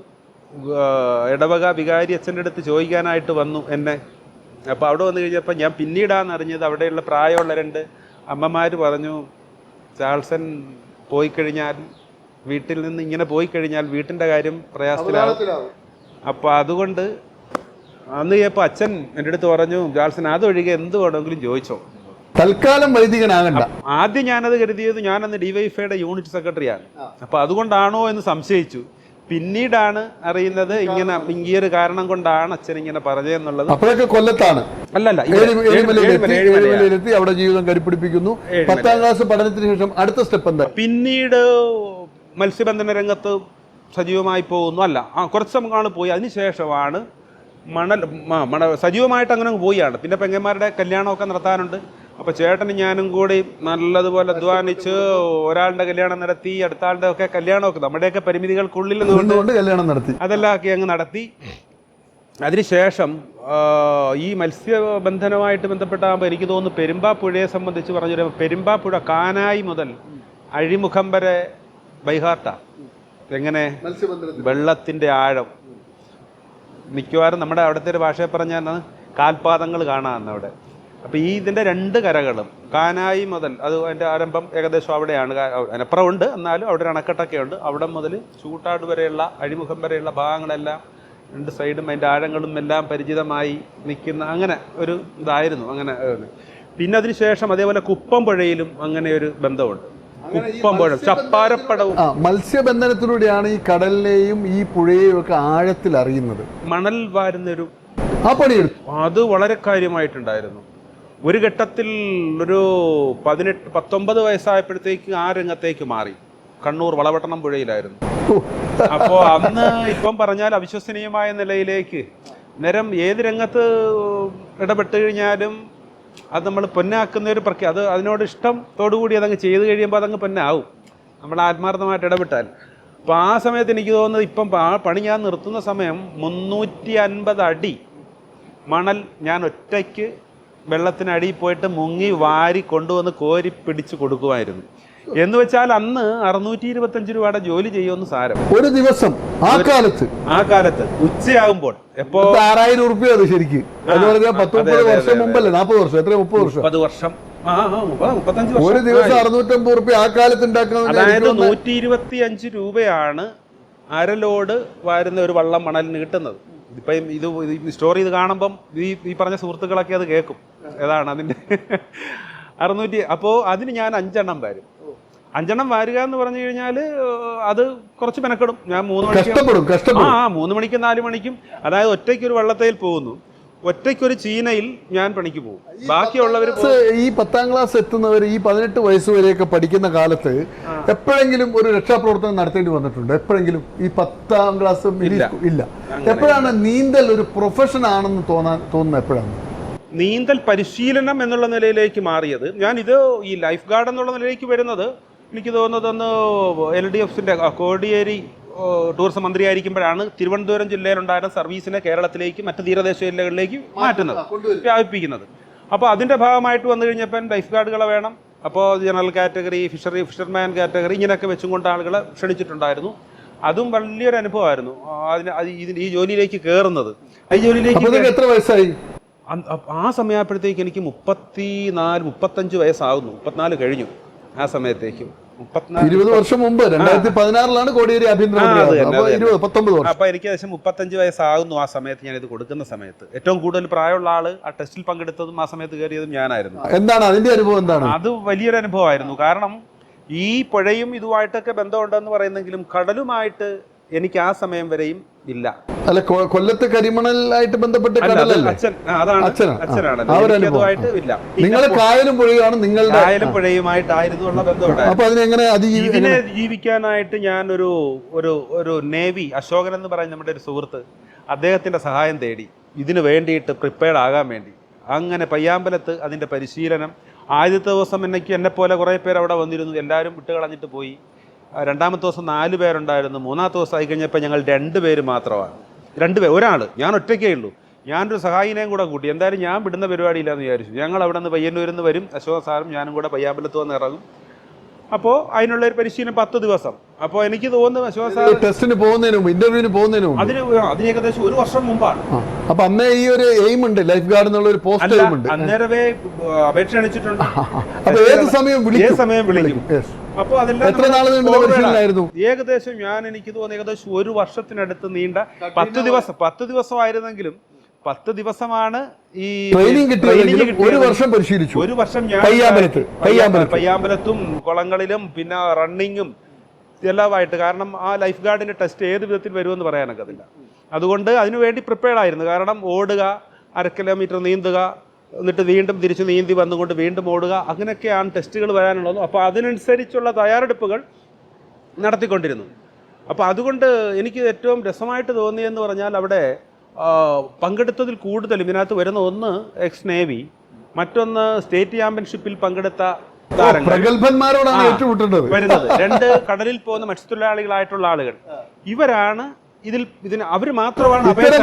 ഇടവക വികാരി അച്ഛൻ്റെ അടുത്ത് ചോദിക്കാനായിട്ട് വന്നു എന്നെ. അപ്പോൾ അവിടെ വന്നു കഴിഞ്ഞപ്പോൾ ഞാൻ പിന്നീടാണ് അറിഞ്ഞത്, അവിടെയുള്ള പ്രായമുള്ള 2 അമ്മമാർ പറഞ്ഞു, ചാൾസൺ പോയി കഴിഞ്ഞാൽ, വീട്ടിൽ നിന്ന് ഇങ്ങനെ പോയി കഴിഞ്ഞാൽ വീട്ടിൻ്റെ കാര്യം പ്രയാസത്തിലാവും. അപ്പോൾ അതുകൊണ്ട് അന്ന് ഇപ്പോൾ അച്ഛൻ എൻ്റെ അടുത്ത് പറഞ്ഞു, ജാൾസൺ അതൊഴികെ എന്ത് വേണമെങ്കിലും ചോദിച്ചോ, തൽക്കാലം വൈദികനാകണ്ട. ആദ്യം ഞാനത് കരുതിയത് ഞാനന്ന് ഡിവൈഎഫ്ഐയുടെ യൂണിറ്റ് സെക്രട്ടറിയാണ്. അപ്പോൾ അതുകൊണ്ടാണോ എന്ന് സംശയിച്ചു. പിന്നീടാണ് അറിയുന്നത് ഇങ്ങനെ ഈ ഒരു കാരണം കൊണ്ടാണ് അച്ഛൻ ഇങ്ങനെ പറഞ്ഞതെന്നുള്ളത്. അപ്പോഴൊക്കെ കൊല്ലത്താണ്, അല്ലല്ല, അവിടെ ജീവിതം കരുപ്പിടിപ്പിക്കുന്നു. 10ാം ക്ലാസ് പഠനത്തിന് ശേഷം അടുത്ത സ്റ്റെപ്പ് എന്താ? പിന്നീട് മത്സ്യബന്ധന രംഗത്ത് സജീവമായി പോകുന്നു. അല്ല, കുറച്ച് നാൾ പോയി. അതിനുശേഷമാണ് സജീവമായിട്ട് അങ്ങനെ പോയാണ്. പിന്നെ പെങ്ങന്മാരുടെ കല്യാണമൊക്കെ നടത്താനുണ്ട്. അപ്പോൾ ചേട്ടനും ഞാനും കൂടി നല്ലതുപോലെ അധ്വാനിച്ച് ഒരാളുടെ കല്യാണം നടത്തി, അടുത്ത ആളുടെ ഒക്കെ കല്യാണമൊക്കെ നമ്മുടെയൊക്കെ പരിമിതികൾക്കുള്ളിൽ നിന്നുകൊണ്ട് കല്യാണം നടത്തി, അതെല്ലാം ആക്കി അങ്ങ് നടത്തി. അതിനുശേഷം ഈ മത്സ്യബന്ധനവുമായിട്ട് ബന്ധപ്പെട്ടാകുമ്പോൾ എനിക്ക് തോന്നുന്നു പെരുമ്പാപ്പുഴയെ സംബന്ധിച്ച് പറഞ്ഞൊരു പെരുമ്പാപ്പുഴ കാനായി മുതൽ അഴിമുഖം വരെ ബൈഹാർട്ടാണ്. എങ്ങനെ വെള്ളത്തിൻ്റെ ആഴം മിക്കവാറും നമ്മുടെ അവിടുത്തെ ഒരു ഭാഷയെ പറഞ്ഞാൽ കാൽപാദങ്ങൾ കാണാമെന്ന് അവിടെ. അപ്പോൾ ഈ ഇതിൻ്റെ 2 കരകളും കാനായി മുതൽ, അത് അതിൻ്റെ ആരംഭം ഏകദേശം അവിടെയാണ്, അതിനപ്പുറം ഉണ്ട്, എന്നാലും അവിടെ ഒരു അണക്കെട്ടൊക്കെ ഉണ്ട്. അവിടെ മുതൽ ചൂട്ടാട് വരെയുള്ള അഴിമുഖം വരെയുള്ള ഭാഗങ്ങളെല്ലാം 2 സൈഡും അതിൻ്റെ ആഴങ്ങളും എല്ലാം പരിചിതമായി നിൽക്കുന്ന അങ്ങനെ ഒരു ഇതായിരുന്നു. അങ്ങനെ പിന്നെ അതിന് ശേഷം അതേപോലെ കുപ്പം പുഴയിലും അങ്ങനെ ഒരു ബന്ധമുണ്ട്. കുപ്പം പുഴ, ചപ്പാരപ്പടവും. മത്സ്യബന്ധനത്തിലൂടെയാണ് ഈ കടലിനെയും ഈ പുഴയെയും ഒക്കെ ആഴത്തിൽ അറിയുന്നത്. മണൽ വാരുന്നൊരു പണിയെടുത്തു, അത് വളരെ കാര്യമായിട്ടുണ്ടായിരുന്നു. ഒരു ഘട്ടത്തിൽ ഒരു 18-19 വയസ്സായപ്പോഴത്തേക്ക് ആ രംഗത്തേക്ക് മാറി. കണ്ണൂർ വളപട്ടണം പുഴയിലായിരുന്നു. അപ്പോൾ അന്ന് ഇപ്പം പറഞ്ഞാൽ അവിശ്വസനീയമായ നിലയിലേക്ക് നേരം ഏത് രംഗത്ത് ഇടപെട്ട് കഴിഞ്ഞാലും അത് നമ്മൾ പൊന്നാക്കുന്ന ഒരു അത് അതിനോട് ഇഷ്ടത്തോടുകൂടി അതങ്ങ് ചെയ്ത് കഴിയുമ്പോൾ അതങ്ങ് പൊന്നാവും, നമ്മൾ ആത്മാർത്ഥമായിട്ട് ഇടപെട്ടാൽ. അപ്പോൾ ആ സമയത്ത് എനിക്ക് തോന്നുന്നത് ഇപ്പം പണി ഞാൻ നിർത്തുന്ന സമയം 350 അടി മണൽ ഞാൻ ഒറ്റയ്ക്ക് വെള്ളത്തിനടിയിൽ പോയിട്ട് മുങ്ങി വാരി കൊണ്ടുവന്ന് കോരി പിടിച്ച് കൊടുക്കുമായിരുന്നു. എന്ന് വെച്ചാൽ അന്ന് 625 രൂപയുടെ ജോലി ചെയ്യുമെന്ന് സാരം. ഒരു ദിവസം ആ കാലത്ത് ഉച്ചയാകുമ്പോൾ എപ്പോ 6000 രൂപ. അത് ശരിക്കും 10-30 വർഷം മുമ്പല്ലേ? 40 വർഷം, എത്ര 30 വർഷം, 35 വർഷം. ഒരു ദിവസം 650 രൂപ ആ കാലത്ത് ഉണ്ടാക്കുന്നത്. അതായത് 125 രൂപയാണ് അരലോട് വാരുന്ന ഒരു വള്ളം മണലിന് കിട്ടുന്നത്. ഇപ്പം ഇത് സ്റ്റോറി ഇത് കാണുമ്പം ഈ പറഞ്ഞ സുഹൃത്തുക്കളൊക്കെ അത് കേൾക്കും. ഏതാണ് അതിൻ്റെ 600. അപ്പോൾ അതിന് ഞാൻ 5 എണ്ണം വരും. 5 എണ്ണം വാരുക എന്ന് പറഞ്ഞു കഴിഞ്ഞാൽ അത് കുറച്ച് മെനക്കെടും. ഞാൻ 3 മണിക്ക് 3 മണിക്കും 4 മണിക്കും, അതായത് ഒറ്റയ്ക്കൊരു വള്ളത്തേൽ പോകുന്നു, ഒറ്റയ്ക്കൊരു ചീനയിൽ ഞാൻ പണിക്ക് പോകും. ബാക്കിയുള്ളവർ ഈ 10ാം ക്ലാസ് എത്തുന്നവർ ഈ 18 വയസ്സ് വരെയൊക്കെ പഠിക്കുന്ന കാലത്ത് എപ്പോഴെങ്കിലും ഒരു രക്ഷാപ്രവർത്തനം നടത്തേണ്ടി വന്നിട്ടുണ്ട്? എപ്പോഴെങ്കിലും ഈ 10ാം ക്ലാസ് ഇല്ല. എപ്പോഴാണ് നീന്തൽ ഒരു പ്രൊഫഷൻ ആണെന്ന് തോന്നുന്നത്? എപ്പോഴാണ് നീന്തൽ പരിശീലനം എന്നുള്ള നിലയിലേക്ക് മാറിയത്? ഞാനിത് ഈ ലൈഫ് ഗാർഡ് എന്നുള്ള നിലയിലേക്ക് വരുന്നത് എനിക്ക് തോന്നുന്നത് അന്ന് LDFന്റെ കോടിയേരി ടൂറിസം മന്ത്രിയായിരിക്കുമ്പോഴാണ് തിരുവനന്തപുരം ജില്ലയിലുണ്ടായിരുന്ന സർവീസിനെ കേരളത്തിലേക്ക് മറ്റ് തീരദേശ ജില്ലകളിലേക്ക് മാറ്റുന്നത്, വ്യാപിപ്പിക്കുന്നത്. അപ്പോൾ അതിൻ്റെ ഭാഗമായിട്ട് വന്നു കഴിഞ്ഞപ്പോൾ ലൈഫ് ഗാർഡുകളെ വേണം. അപ്പോൾ ജനറൽ കാറ്റഗറി, ഫിഷർമാൻ കാറ്റഗറി ഇങ്ങനെയൊക്കെ വെച്ചും കൊണ്ട് ആളുകളെ ക്ഷണിച്ചിട്ടുണ്ടായിരുന്നു. അതും വലിയൊരു അനുഭവമായിരുന്നു ഈ ജോലിയിലേക്ക് കയറുന്നത്. ഈ ജോലിയിലേക്ക് എത്ര വയസ്സായി? ആ സമയപ്പോഴത്തേക്ക് എനിക്ക് 35 വയസ്സാകുന്നു. 34 കഴിഞ്ഞു ആ സമയത്തേക്കും. 20 വർഷം മുമ്പ് 2016 കോടിയേരി ആഭ്യന്തരമന്ത്രി. അപ്പൊ എനിക്ക് ഏകദേശം 35 വയസ്സാകുന്നു ആ സമയത്ത് ഞാൻ ഇത് കൊടുക്കുന്ന സമയത്ത്. ഏറ്റവും കൂടുതൽ പ്രായമുള്ള ആള് ആ ടെസ്റ്റിൽ പങ്കെടുത്തതും ആ സമയത്ത് കയറിയതും ഞാനായിരുന്നു. എന്താണ് അതിന്റെ അനുഭവം? എന്താണ് അത്? വലിയൊരു അനുഭവമായിരുന്നു. കാരണം ഈ പുഴയും ഇതുമായിട്ടൊക്കെ ബന്ധമുണ്ടെന്ന് പറയുന്നെങ്കിലും കടലുമായിട്ട് എനിക്ക് ആ സമയം വരെയും ഇല്ല. അല്ല, കൊല്ലത്ത് കരിമണലായിട്ട് ബന്ധപ്പെട്ട അച്ഛനാണ്. നിങ്ങളെ കായലും പുഴയാണ് നിങ്ങളുടെ കായലും പുഴയുമായിട്ടായിരുന്നു ഉള്ള ബന്ധമുണ്ടായിരുന്നു. അപ്പൊ അതിനെങ്ങനെ ഇതിനെ ജീവിക്കാനായിട്ട് ഞാൻ ഒരു നേവി, അശോകൻ എന്ന് പറയുന്ന നമ്മുടെ ഒരു സുഹൃത്ത്, അദ്ദേഹത്തിന്റെ സഹായം തേടി ഇതിനു വേണ്ടിയിട്ട് പ്രിപ്പയർഡ് ആകാൻ വേണ്ടി. അങ്ങനെ പയ്യാമ്പലത്ത് അതിന്റെ പരിശീലനം. ആദ്യത്തെ ദിവസം എന്നെപ്പോലെ കുറേ പേര് അവിടെ വന്നിരുന്നു. എല്ലാവരും വിട്ടുകളഞ്ഞിട്ട് പോയി. രണ്ടാമത്തെ ദിവസം 4 പേരുണ്ടായിരുന്നു. മൂന്നാമത്തെ ദിവസം ആയി കഴിഞ്ഞപ്പോൾ ഞങ്ങൾ 2 പേര് മാത്രമാണ്. 2 പേര്, ഒരാൾ, ഞാൻ ഒറ്റയ്ക്കേ ഉള്ളൂ. ഞാനൊരു സഹായിനെയും കൂടെ കൂട്ടി. എന്തായാലും ഞാൻ വിടുന്ന പരിപാടിയില്ലാന്ന് വിചാരിച്ചു. ഞങ്ങൾ അവിടെ നിന്ന് പയ്യന്നൂരിൽ നിന്ന് വരും, അശോക സാറും ഞാനും കൂടെ പയ്യാമ്പലത്ത് വന്ന് ഇറങ്ങും. അപ്പോൾ അതിനുള്ള ഒരു പരിശീലനം 10 ദിവസം. അപ്പോൾ എനിക്ക് തോന്നുന്നു അശോക സാർ ടെസ്റ്റിന് പോകുന്നതിനും ഇന്റർവ്യൂവിന് പോകുന്നതിനും അതിന് ഏകദേശം 1 വർഷം മുമ്പാണ്. അപ്പൊ അന്നേ ഈ ഒരു എയിം ഉണ്ട്, ലൈഫ് ഗാർഡ് എന്നുള്ള ഒരു പോസ്റ്റ് എയിം ഉണ്ട്. അന്നേരമേ അപേക്ഷ അണിച്ചിട്ടുണ്ട്. അപ്പൊ ഏത് സമയം വിളിക്കും. അപ്പോൾ അതെല്ലാം എത്ര നാൾ നീണ്ട പരിശീലനമായിരുന്നു? ഏകദേശം എനിക്ക് തോന്നുന്നു ഏകദേശം 1 വർഷത്തിനടുത്ത് നീണ്ട 10 ദിവസമായിരുന്നെങ്കിലും 10 ദിവസമാണ് ഈ ട്രെയിനിങ് കിട്ടിയത്. 1 വർഷം പരിശീലിച്ചു. 1 വർഷം ഞാൻ പയ്യാമ്പലത്തും കുളങ്ങളിലും പിന്നെ റണ്ണിങ്ങും എല്ലാമായിട്ട്. കാരണം ആ ലൈഫ് ഗാർഡിന്റെ ടെസ്റ്റ് ഏത് വിധത്തിൽ വരുമെന്ന് പറയാനൊക്കത്തില്ല. അതുകൊണ്ട് അതിനുവേണ്ടി പ്രിപ്പയർഡ് ആയിരുന്നു. കാരണം ഓടുക, 1/2 കിലോമീറ്റർ നീന്തുക, എന്നിട്ട് വീണ്ടും തിരിച്ച് നീന്തി വന്നുകൊണ്ട് വീണ്ടും ഓടുക, അങ്ങനെയൊക്കെയാണ് ടെസ്റ്റുകൾ വരാനുള്ളത്. അപ്പോൾ അതിനനുസരിച്ചുള്ള തയ്യാറെടുപ്പുകൾ നടത്തിക്കൊണ്ടിരുന്നു. അപ്പോൾ അതുകൊണ്ട് എനിക്ക് ഏറ്റവും രസമായിട്ട് തോന്നിയെന്ന് പറഞ്ഞാൽ അവിടെ പങ്കെടുത്തതിൽ കൂടുതലും ഇതിനകത്ത് വരുന്ന ഒന്ന് എക്സ് നേവി, മറ്റൊന്ന് സ്റ്റേറ്റ് ചാമ്പ്യൻഷിപ്പിൽ പങ്കെടുത്ത പ്രഗത്ഭന്മാരോടാണ് ഏറ്റുമുട്ടേണ്ടത് വരുന്നത്. 2 കടലിൽ പോകുന്ന മത്സ്യത്തൊഴിലാളികളായിട്ടുള്ള ആളുകൾ. ഇവരാണ് ഇതിന് അവര് മാത്രമാണ്.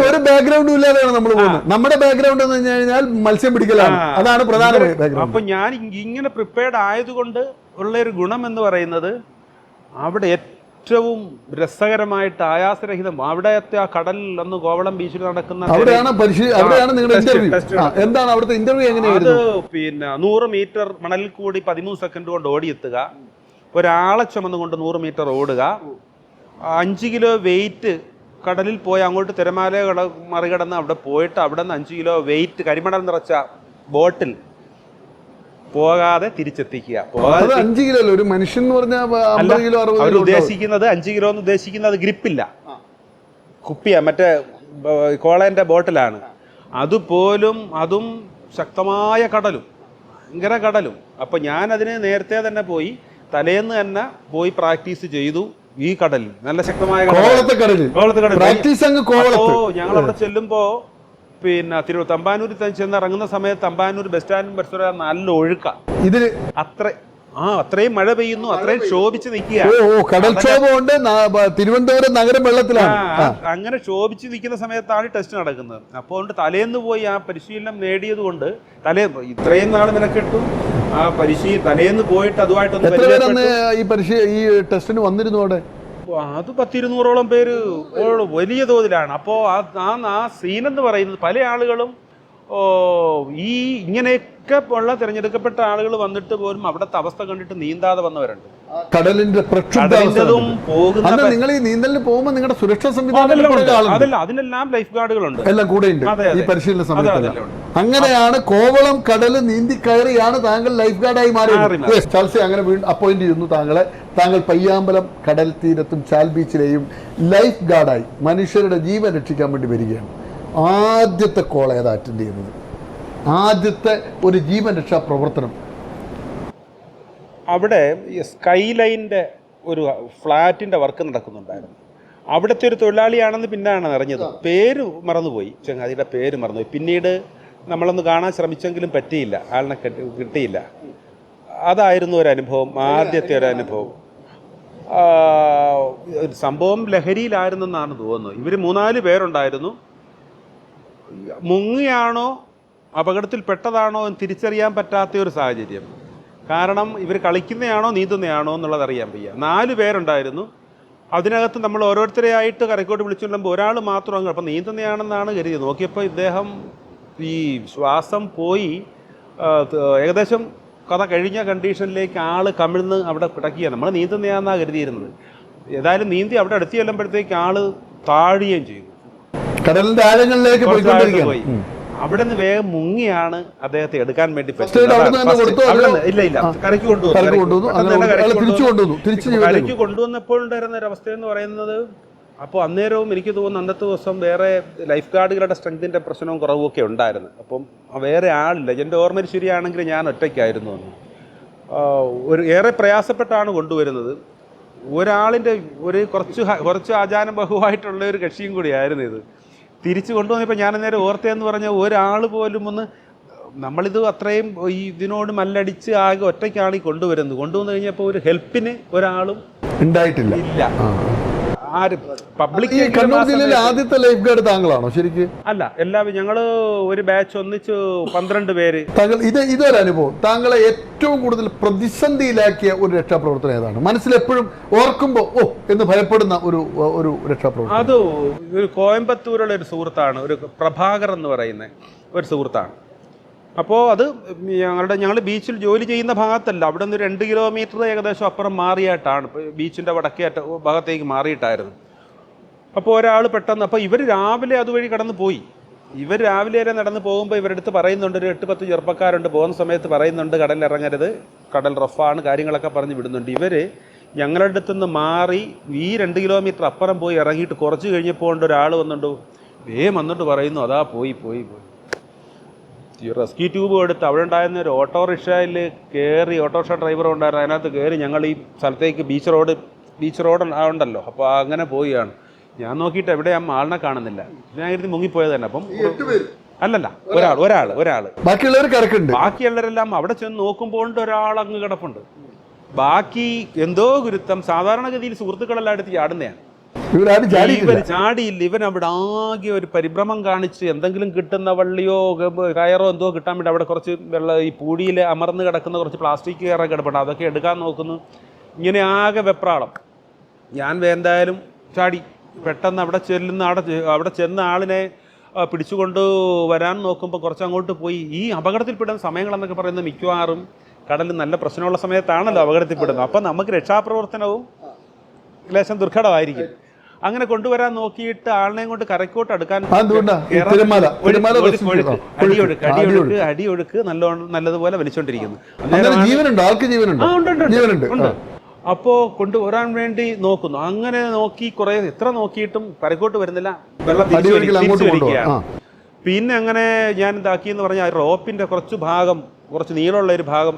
ഒരു ബാക്ക്ഗ്രൗണ്ടും ഇല്ലാതെയാണ് നമ്മൾ പോകുന്നത്. നമ്മുടെ ബാക്ക്ഗ്രൗണ്ട് എന്ന് പറഞ്ഞു കഴിഞ്ഞാൽ മത്സ്യം പിടിക്കലാണ്. അതാണ് പ്രധാന ബാക്ക്ഗ്രൗണ്ട്. അപ്പൊ ഞാൻ ഇങ്ങനെ പ്രിപ്പയർഡ് ആയതുകൊണ്ട് ഉള്ള ഒരു ഗുണം എന്ന് പറയുന്നത് അവിടെ ഏറ്റവും രസകരമായിട്ട് ആയാസരഹിതം അവിടത്തെ ആ കടലിൽ അന്ന് കോവളം ബീച്ചിൽ നടക്കുന്ന എന്താണ് അവിടുത്തെ ഇന്റർവ്യൂ എങ്ങനെയായിരുന്നു? അത് പിന്നെ 100 മീറ്റർ മണലിൽ കൂടി 13 സെക്കൻഡ് കൊണ്ട് ഓടിയെത്തുക, ഒരാളെ ചുമന്നുകൊണ്ട് 100 മീറ്റർ ഓടുക, 5 കിലോ വെയിറ്റ് കടലിൽ പോയി അങ്ങോട്ട് തിരമാല മറികടന്ന് അവിടെ പോയിട്ട് അവിടെ നിന്ന് 5 കിലോ വെയിറ്റ് കരിമണൽ നിറച്ച ബോട്ടിൽ പോകാതെ തിരിച്ചെത്തിക്കുക. 5 കിലോ ഒരു മനുഷ്യൻ എന്ന് പറഞ്ഞാൽ അവർ ഉദ്ദേശിക്കുന്നത് 5 കിലോ എന്ന് ഉദ്ദേശിക്കുന്നത് ഗ്രിപ്പില്ല, കുപ്പിയാ, മറ്റേ കോളേന്റെ ബോട്ടിലാണ്. അതും ശക്തമായ കടലും, ഭയങ്കര കടലും. അപ്പൊ ഞാൻ അതിന് നേരത്തെ തന്നെ പോയി, തലേന്ന് തന്നെ പോയി പ്രാക്ടീസ് ചെയ്തു. ഈ കടലിൽ നല്ല ശക്തമായ ഞങ്ങളവിടെ ചെല്ലുമ്പോ പിന്നെ തമ്പാനൂരിൽ ചെന്ന് ഇറങ്ങുന്ന സമയത്ത് തമ്പാനൂർ ബസ് സ്റ്റാൻഡും പരിസരം നല്ല ഒഴുക്ക. അത്രയും മഴ പെയ്യുന്നു, അത്രയും ശോഭിച്ച് നിൽക്കുകയാണ്. തിരുവനന്തപുരം നഗരം വെള്ളത്തിലാണ്. അങ്ങനെ ശോഭിച്ച് നിൽക്കുന്ന സമയത്താണ് ടെസ്റ്റ് നടക്കുന്നത്. അപ്പോൾ തലേന്ന് പോയി ആ പരിശീലനം നേടിയത് കൊണ്ട് ഇത്രയും നാൾ നിനക്കിട്ടു ആ തലേന്ന് പോയിട്ട് അതുമായിട്ടൊന്ന് ഈ ടെസ്റ്റിന് വന്നിരുന്നു. അവിടെ അത് 100-200ഓളം പേര് വലിയ തോതിലാണ്. അപ്പോൾ ആ സീനെന്ന് പറയുന്നത് പല ആളുകളും ഈ ഇങ്ങനെയൊക്കെ ഉള്ള തിരഞ്ഞെടുക്കപ്പെട്ട ആളുകൾ വന്നിട്ട് പോലും അവിടുത്തെ അവസ്ഥ കണ്ടിട്ട് നീന്താതെ വന്നവരുണ്ട്. കടലിന്റെ നിങ്ങൾ ഈ നീന്തലിന് പോകുമ്പോൾ നിങ്ങളുടെ സുരക്ഷാ സംവിധാനം അതല്ല, അതിനെല്ലാം ലൈഫ് ഗാർഡുകളുണ്ട്, എല്ലാം കൂടെ ഉണ്ട് ഈ പരിശീലന സമയത്ത്. അങ്ങനെയാണ് കോവളം കടല് നീന്തി കയറിയാണ് താങ്കൾ ലൈഫ് ഗാർഡായി മാറിയത്. ചാൾസി അങ്ങനെ അപ്പോയിന്റ് ചെയ്യുന്നു താങ്കളെ. താങ്കൾ പയ്യാമ്പലം കടൽ തീരത്തും ചാൽ ബീച്ചിലെയും ലൈഫ് ഗാർഡായി മനുഷ്യരുടെ ജീവൻ രക്ഷിക്കാൻ വേണ്ടി വരികയാണ്. ആദ്യത്തെ കോൾ ഏതാ അറ്റൻഡ് ചെയ്യുന്നത്? ആദ്യത്തെ ഒരു ജീവൻ രക്ഷാ പ്രവർത്തനം അവിടെ സ്കൈ ലൈനിന്റെ ഒരു ഫ്ലാറ്റിന്റെ വർക്ക് നടക്കുന്നുണ്ടായിരുന്നു. അവിടുത്തെ ഒരു തൊഴിലാളിയാണെന്ന് പിന്നാണ് അറിഞ്ഞത്. പേര് മറന്നുപോയി, ചങ്ങാതിയുടെ പേര് മറന്നുപോയി. പിന്നീട് നമ്മളൊന്ന് കാണാൻ ശ്രമിച്ചെങ്കിലും പറ്റിയില്ല, ആളിനെ കിട്ടിയില്ല. അതായിരുന്നു ഒരു അനുഭവം, ആദ്യത്തെ ഒരു അനുഭവം. സംഭവം ലഹരിയിലായിരുന്നെന്നാണ് തോന്നുന്നത്. ഇവർ 3-4 പേരുണ്ടായിരുന്നു. മുങ്ങിയാണോ അപകടത്തിൽ പെട്ടതാണോ എന്ന് തിരിച്ചറിയാൻ പറ്റാത്ത ഒരു സാഹചര്യം. കാരണം ഇവർ കളിക്കുന്നതാണോ നീന്തുന്നതാണോ എന്നുള്ളത് അറിയാൻ വയ്യ. 4 പേരുണ്ടായിരുന്നു. അതിനകത്ത് നമ്മൾ ഓരോരുത്തരെയായിട്ട് കരക്കോട്ട് വിളിച്ചുകൊണ്ടുമ്പോൾ ഒരാൾ മാത്രം അങ്ങ് അപ്പം നീന്തുന്നതാണെന്നാണ് കരുതിയത്. നോക്കിയപ്പോൾ ഇദ്ദേഹം ഈ ശ്വാസം പോയി ഏകദേശം കഥ കഴിഞ്ഞ കണ്ടീഷനിലേക്ക് ആൾ കമിഴ്ന്ന് അവിടെ കിടക്കുകയാണ്. നമ്മൾ നീന്തുന്നതാണെന്നാണ് കരുതിയിരുന്നത്. ഏതായാലും നീന്തി അവിടെ അടുത്ത് ചെല്ലുമ്പോഴത്തേക്ക് ആൾ താഴുകയും ചെയ്തു. കടലിന്റെ ആഴങ്ങളിലേക്ക് പോയി. അവിടെ നിന്ന് വേഗം മുങ്ങിയാണ് അദ്ദേഹത്തെ എടുക്കാൻ വേണ്ടി കരയ്ക്ക് കൊണ്ടുവന്നപ്പോഴുണ്ടായിരുന്ന ഒരു അവസ്ഥ എന്ന് പറയുന്നത്, അപ്പോൾ അന്നേരവും എനിക്ക് തോന്നുന്നു അന്നത്തെ ദിവസം വേറെ ലൈഫ് ഗാർഡുകളുടെ സ്ട്രെങ്തിൻ്റെ പ്രശ്നവും കുറവുമൊക്കെ ഉണ്ടായിരുന്നു. അപ്പം വേറെ ആളില്ല. എൻ്റെ ഓർമ്മയിൽ ശരിയാണെങ്കിൽ ഞാൻ ഒറ്റയ്ക്കായിരുന്നു എന്ന്. ഏറെ പ്രയാസപ്പെട്ടാണ് കൊണ്ടുവരുന്നത്. ഒരാളിൻ്റെ കുറച്ച് ആചാരം ബഹുവായിട്ടുള്ള ഒരു കക്ഷിയും കൂടിയായിരുന്നു ഇത്. തിരിച്ചു കൊണ്ടുവന്നപ്പോൾ ഞാൻ അന്നേരം ഓർത്തതെന്ന് പറഞ്ഞാൽ ഒരാൾ പോലും നമ്മളിത് അത്രയും ഇതിനോട് മല്ലടിച്ച് ആകെ ഒറ്റയ്ക്കാണ് ഈ കൊണ്ടുവന്നു കഴിഞ്ഞപ്പോൾ ഒരു ഹെൽപ്പിന് ഒരാളും ഉണ്ടായിട്ടില്ല. ഇല്ല. പബ്ലിക് കണ്ണൂർ ജില്ലയിലെ ആദ്യത്തെ ലൈഫ് ഗാർഡ് താങ്കളാണോ ശരിക്കും? അല്ല, എല്ലാവരും ഞങ്ങള് ഒരു ബാച്ച് ഒന്നിച്ച് 12 പേര്. ഇതൊരു അനുഭവം താങ്കളെ ഏറ്റവും കൂടുതൽ പ്രതിസന്ധിയിലാക്കിയ ഒരു രക്ഷാപ്രവർത്തനം ഏതാണ്? മനസ്സിൽ എപ്പോഴും ഓർക്കുമ്പോൾ എന്ന് ഭയപ്പെടുന്ന ഒരു രക്ഷാപ്രവർത്തനം? അത് ഒരു കോയമ്പത്തൂരുള്ള ഒരു സുഹൃത്താണ്, ഒരു പ്രഭാകർ എന്ന് പറയുന്ന ഒരു സുഹൃത്താണ്. അപ്പോൾ അത് ഞങ്ങൾ ബീച്ചിൽ ജോലി ചെയ്യുന്ന ഭാഗത്തല്ല, അവിടെ നിന്ന് 2 കിലോമീറ്റർ ഏകദേശം അപ്പുറം മാറിയായിട്ടാണ്. ബീച്ചിൻ്റെ വടക്കേ ഭാഗത്തേക്ക് മാറിയിട്ടായിരുന്നു. അപ്പോൾ ഒരാൾ പെട്ടെന്ന്, അപ്പോൾ ഇവർ രാവിലെ അതുവഴി കടന്നു പോയി. ഇവർ രാവിലെ വരെ നടന്ന് പോകുമ്പോൾ ഇവരുടെ അടുത്ത് പറയുന്നുണ്ട്, ഒരു 8-10 ചെറുപ്പക്കാരുണ്ട്, പോകുന്ന സമയത്ത് പറയുന്നുണ്ട് കടലിൽ ഇറങ്ങരുത്, കടൽ റഫാണ്, കാര്യങ്ങളൊക്കെ പറഞ്ഞ് വിടുന്നുണ്ട്. ഇവർ ഞങ്ങളുടെ അടുത്ത് നിന്ന് മാറി ഈ 2 കിലോമീറ്റർ അപ്പുറം പോയി ഇറങ്ങിയിട്ട് കുറച്ച് കഴിഞ്ഞപ്പോൾ ഒരാൾ വന്നിട്ട് വന്നിട്ട് പറയുന്നു, അതാ പോയി റെസ്ക്യൂ ട്യൂബ് എടുത്ത് അവിടെ ഉണ്ടായിരുന്ന ഒരു ഓട്ടോറിക്ഷയിൽ കയറി, ഓട്ടോറിക്ഷ ഡ്രൈവർ ഉണ്ടായിരുന്നു, അതിനകത്ത് കയറി ഞങ്ങൾ ഈ സ്ഥലത്തേക്ക് ബീച്ച് റോഡ് ഉണ്ടല്ലോ, അപ്പോൾ അങ്ങനെ പോവുകയാണ്. ഞാൻ നോക്കിയിട്ട് എവിടെയാ ആളിനെ കാണുന്നില്ല. ഞാൻ കരുതി മുങ്ങിപ്പോയത് തന്നെ. അപ്പം അല്ലല്ല, ഒരാൾ ബാക്കിയുള്ളവരെല്ലാം അവിടെ ചെന്ന് നോക്കുമ്പോൾ ഒരാൾ അങ്ങ് കിടപ്പുണ്ട്. ബാക്കി എന്തോ ഗുരുത്തം. സാധാരണഗതിയിൽ സുഹൃത്തുക്കളെല്ലാം എടുത്ത് ചാടുന്നതാണ്. ഇവർ ചാടിയില്ല. ഇവൻ അവിടെ ആകെ ഒരു പരിഭ്രമം കാണിച്ച് എന്തെങ്കിലും കിട്ടുന്ന വള്ളിയോ കയറോ എന്തോ കിട്ടാൻ വേണ്ടി അവിടെ കുറച്ച് ഈ പൂടിയിൽ അമർന്ന് കിടക്കുന്ന കുറച്ച് പ്ലാസ്റ്റിക് കയറ കിടപ്പുണ്ട്, അതൊക്കെ എടുക്കാൻ നോക്കുന്നു. ഇങ്ങനെ ആകെ വെപ്രാളം. ഞാൻ എന്തായാലും ചാടി പെട്ടെന്ന് അവിടെ ചെന്ന ആളിനെ പിടിച്ചുകൊണ്ട് വരാൻ നോക്കുമ്പോൾ കുറച്ചങ്ങോട്ട് പോയി. ഈ അപകടത്തിൽപ്പെടുന്ന സമയങ്ങളെന്നൊക്കെ പറയുന്നത് മിക്കവാറും കടലിൽ നല്ല പ്രശ്നമുള്ള സമയത്താണല്ലോ അപകടത്തിൽപ്പെടുന്നത്. അപ്പം നമുക്ക് രക്ഷാപ്രവർത്തനവും ലേശം ദുർഘടമായിരിക്കും. അങ്ങനെ കൊണ്ടുവരാൻ നോക്കിയിട്ട് ആളിനെയും കൊണ്ട് കരക്കോട്ട് അടുക്കാൻ അടിയൊഴുക്ക് നല്ലതുപോലെ വലിച്ചോണ്ടിരിക്കുന്നു. അപ്പോ കൊണ്ടുവരാൻ വേണ്ടി നോക്കുന്നു. അങ്ങനെ നോക്കി എത്ര നോക്കിയിട്ടും കരക്കോട്ട് വരുന്നില്ല, വെള്ളം. പിന്നെ അങ്ങനെ ഞാൻ ഇതാക്കിയെന്ന് പറഞ്ഞാൽ റോപ്പിന്റെ കുറച്ച് നീളമുള്ള ഒരു ഭാഗം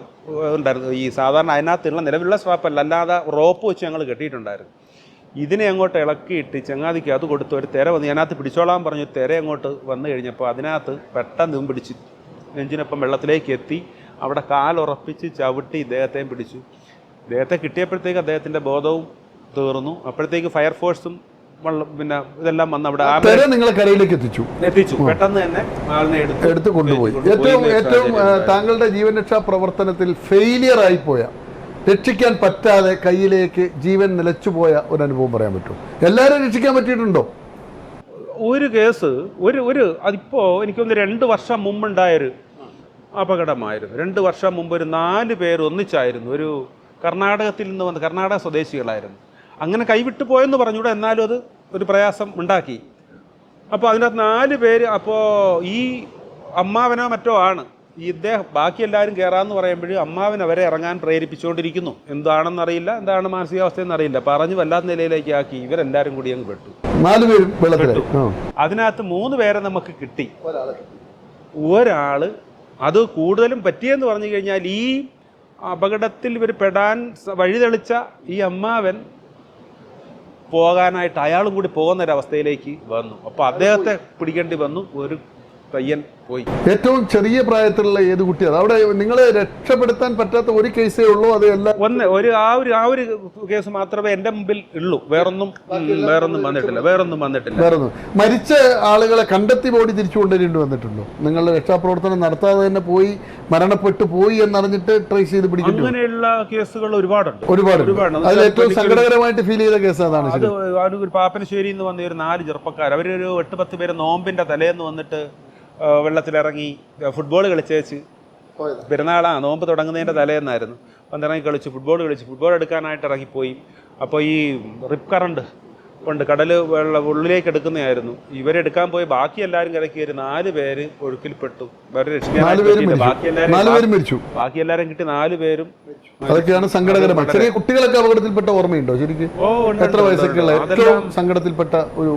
ഉണ്ടായിരുന്നു. ഈ സാധാരണ അതിനകത്തുള്ള നിലവിലുള്ള സ്ട്രാപ്പല്ല, അല്ലാതെ റോപ്പ് വെച്ച് ഞങ്ങൾ കെട്ടിയിട്ടുണ്ടായിരുന്നു. ഇതിനെ അങ്ങോട്ട് ഇളക്കിയിട്ട് ചങ്ങാതിക്ക് അത് കൊടുത്ത് ഒരു തിര വന്ന് അതിനകത്ത് പിടിച്ചോളാൻ പറഞ്ഞു. തിര അങ്ങോട്ട് വന്നു കഴിഞ്ഞപ്പോൾ അതിനകത്ത് പെട്ടെന്ന് പിടിച്ച് നെഞ്ചിനൊപ്പം വെള്ളത്തിലേക്ക് എത്തി. അവിടെ കാലുറപ്പിച്ച് ചവിട്ടി ഇദ്ദേഹത്തെയും പിടിച്ചു. ഇദ്ദേഹത്തെ കിട്ടിയപ്പോഴത്തേക്ക് അദ്ദേഹത്തിൻ്റെ ബോധവും തീർന്നു. അപ്പോഴത്തേക്ക് ഫയർഫോഴ്സും പിന്നെ ഇതെല്ലാം വന്ന് അവിടെ നിങ്ങളെ കരയിലേക്ക് എത്തിച്ചു. പെട്ടെന്ന് തന്നെ ആളിനെ എടുത്ത് കൊണ്ടുപോയി. ഏറ്റവും താങ്കളുടെ ജീവൻ രക്ഷാ പ്രവർത്തനത്തിൽ ഫെയിലിയർ ആയിപ്പോയ, രക്ഷിക്കാൻ പറ്റാതെ കയ്യിലേക്ക് ജീവൻ നിലച്ചുപോയ ഒരു അനുഭവം പറയാൻ പറ്റുമോ? എല്ലാവരും രക്ഷിക്കാൻ പറ്റിയിട്ടുണ്ടോ? ഒരു കേസ് അതിപ്പോൾ എനിക്കൊന്ന് 2 വർഷം മുമ്പുണ്ടായൊരു അപകടമായിരുന്നു. 2 വർഷം മുമ്പ് ഒരു 4 പേർ ഒന്നിച്ചായിരുന്നു. ഒരു കർണാടകത്തിൽ നിന്ന് വന്ന് കർണാടക സ്വദേശികളായിരുന്നു. അങ്ങനെ കൈവിട്ടു പോയെന്ന് പറഞ്ഞൂടെ, എന്നാലും അത് ഒരു പ്രയാസം ഉണ്ടാക്കി. അപ്പോൾ അതിനകത്ത് 4 പേര്. അപ്പോൾ ഈ അമ്മാവനോ മറ്റോ ആണ് ഇദ്ദേഹം. ബാക്കി എല്ലാവരും കയറാമെന്ന് പറയുമ്പോഴും അമ്മാവൻ അവരെ ഇറങ്ങാൻ പ്രേരിപ്പിച്ചുകൊണ്ടിരിക്കുന്നു. എന്താണെന്നറിയില്ല, എന്താണ് മാനസികാവസ്ഥയെന്നറിയില്ല. പറഞ്ഞ് വല്ലാത്ത നിലയിലേക്ക് ആക്കി. ഇവരെല്ലാവരും കൂടി അങ്ങ് പെട്ടു. 4 പേരും വെള്ളത്തിലും. അതിനകത്ത് 3 പേരെ നമുക്ക് കിട്ടി. ഒരാൾ അത് കൂടുതലും പറ്റിയെന്ന് പറഞ്ഞു കഴിഞ്ഞാൽ ഈ അപകടത്തിൽ ഇവർ പെടാൻ വഴിതെളിച്ച ഈ അമ്മാവൻ പോകാനായിട്ട് അയാളും കൂടി പോകുന്നൊരവസ്ഥയിലേക്ക് വന്നു. അപ്പോൾ അദ്ദേഹത്തെ പിടിക്കേണ്ടി വന്നു. ഒരു പയ്യൻ പോയി. ഏറ്റവും ചെറിയ പ്രായത്തിലുള്ള ഏത് കുട്ടിയാണ് അവിടെ? നിങ്ങളെ രക്ഷപ്പെടുത്താൻ പറ്റാത്ത ഒരു കേസേ ഉള്ളൂ? അത് എല്ലാം ആ ഒരു കേസ് മാത്രമേ എന്റെ മുമ്പിൽ ഉള്ളൂ. വേറൊന്നും വന്നിട്ടില്ല. മരിച്ച ആളുകളെ കണ്ടെത്തി ബോഡി തിരിച്ചു കൊണ്ടുവരേണ്ടി വന്നിട്ടുണ്ടോ? നിങ്ങളുടെ രക്ഷാപ്രവർത്തനം നടത്താതെ തന്നെ പോയി മരണപ്പെട്ടു പോയി എന്നറിഞ്ഞിട്ട് ട്രേസ് ചെയ്ത് പിടിക്കുന്നു? അങ്ങനെയുള്ള കേസുകൾ ഒരുപാടുണ്ട്. അതിൽ ഏറ്റവും സങ്കടകരമായിട്ട് ഫീൽ ചെയ്ത കേസ് അതാണ്. അത് ഒരു പാപ്പനശ്ശേരിയിൽ നിന്ന് വന്ന ഒരു 4 ചെറുപ്പക്കാർ, അവരൊരു 8-10 പേര് നോമ്പിന്റെ തലേന്ന് വന്നിട്ട് വെള്ളത്തിലിറങ്ങി ഫുട്ബോൾ കളിച്ചേച്ച്, നോമ്പ് തുടങ്ങുന്നതിൻ്റെ തലേന്നായിരുന്നു, പന്തിറങ്ങി ഫുട്ബോൾ എടുക്കാനായിട്ട് ഇറങ്ങിപ്പോയി. അപ്പോൾ ഈ റിപ്പ് കറണ്ട് കൊണ്ട് കടൽ ഉള്ളിലേക്ക് എടുക്കുന്നതായിരുന്നു. ഇവരെടുക്കാൻ പോയി ബാക്കി എല്ലാവരും കരയ്ക്ക് കയറി 4 പേര് ഒഴുക്കിൽപ്പെട്ടു. ബാക്കി എല്ലാവരും കിട്ടി 4 പേരും. അതൊക്കെയാണ് സങ്കടകരമാണ്. ചെറിയ കുട്ടികളൊക്കെ അപകടത്തിൽപ്പെട്ട ഓർമ്മയുണ്ടോ ശരിക്കും? എത്ര വയസ്സൊക്കെയുള്ള ഏറ്റവും സങ്കടത്തിൽപ്പെട്ട ഒരു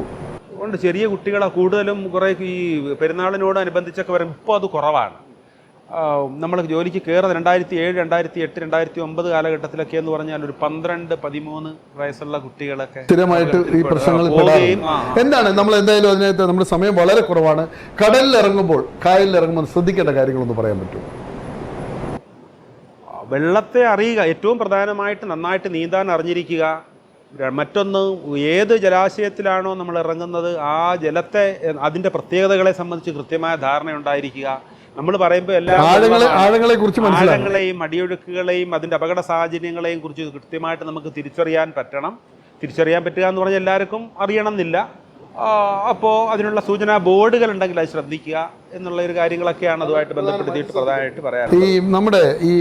ഉണ്ട്? ചെറിയ കുട്ടികളെ കൂടുതലും കുറെ ഈ പെരുന്നാളിനോട് അനുബന്ധിച്ചൊക്കെ വരും. ഇപ്പോൾ അത് കുറവാണ്. നമ്മൾ ജോലിക്ക് കയറുന്നത് 2007, 2008, 2009 കാലഘട്ടത്തിലൊക്കെ എന്ന് പറഞ്ഞാൽ ഒരു 12-13 വയസ്സുള്ള കുട്ടികളൊക്കെ സ്ഥിരമായിട്ട് ഈ പ്രശ്നങ്ങൾ എന്താണ്? നമ്മൾ എന്തായാലും അതിനകത്ത് നമ്മുടെ സമയം വളരെ കുറവാണ്. കടലിലിറങ്ങുമ്പോൾ, കായലിലിറങ്ങുമ്പോൾ ശ്രദ്ധിക്കേണ്ട കാര്യങ്ങളൊന്ന് പറയാൻ പറ്റുമോ? വെള്ളത്തെ അറിയുക, ഏറ്റവും പ്രധാനമായിട്ട് നന്നായിട്ട് നീന്താൻ അറിഞ്ഞിരിക്കുക. മറ്റൊന്ന്, ഏത് ജലാശയത്തിലാണോ നമ്മൾ ഇറങ്ങുന്നത് ആ ജലത്തെ അതിൻ്റെ പ്രത്യേകതകളെ സംബന്ധിച്ച് കൃത്യമായ ധാരണ ഉണ്ടായിരിക്കുക. നമ്മൾ പറയുമ്പോൾ എല്ലാ ആഴങ്ങളെയും അടിയൊഴുക്കുകളെയും അതിൻ്റെ അപകട സാഹചര്യങ്ങളെയും കുറിച്ച് കൃത്യമായിട്ട് നമുക്ക് തിരിച്ചറിയാൻ പറ്റുക എന്ന് പറഞ്ഞാൽ എല്ലാവർക്കും അറിയണം എന്നില്ല. അപ്പോൾ അതിനുള്ള സൂചനാ ബോർഡുകൾ ഉണ്ടെങ്കിൽ അത് ശ്രദ്ധിക്കുക എന്നുള്ള ഒരു കാര്യങ്ങളൊക്കെയാണ് അതുമായിട്ട് ബന്ധപ്പെടുത്തിയിട്ട് പ്രധാനമായിട്ട് പറയാൻ. ഈ നമ്മുടെ ഈ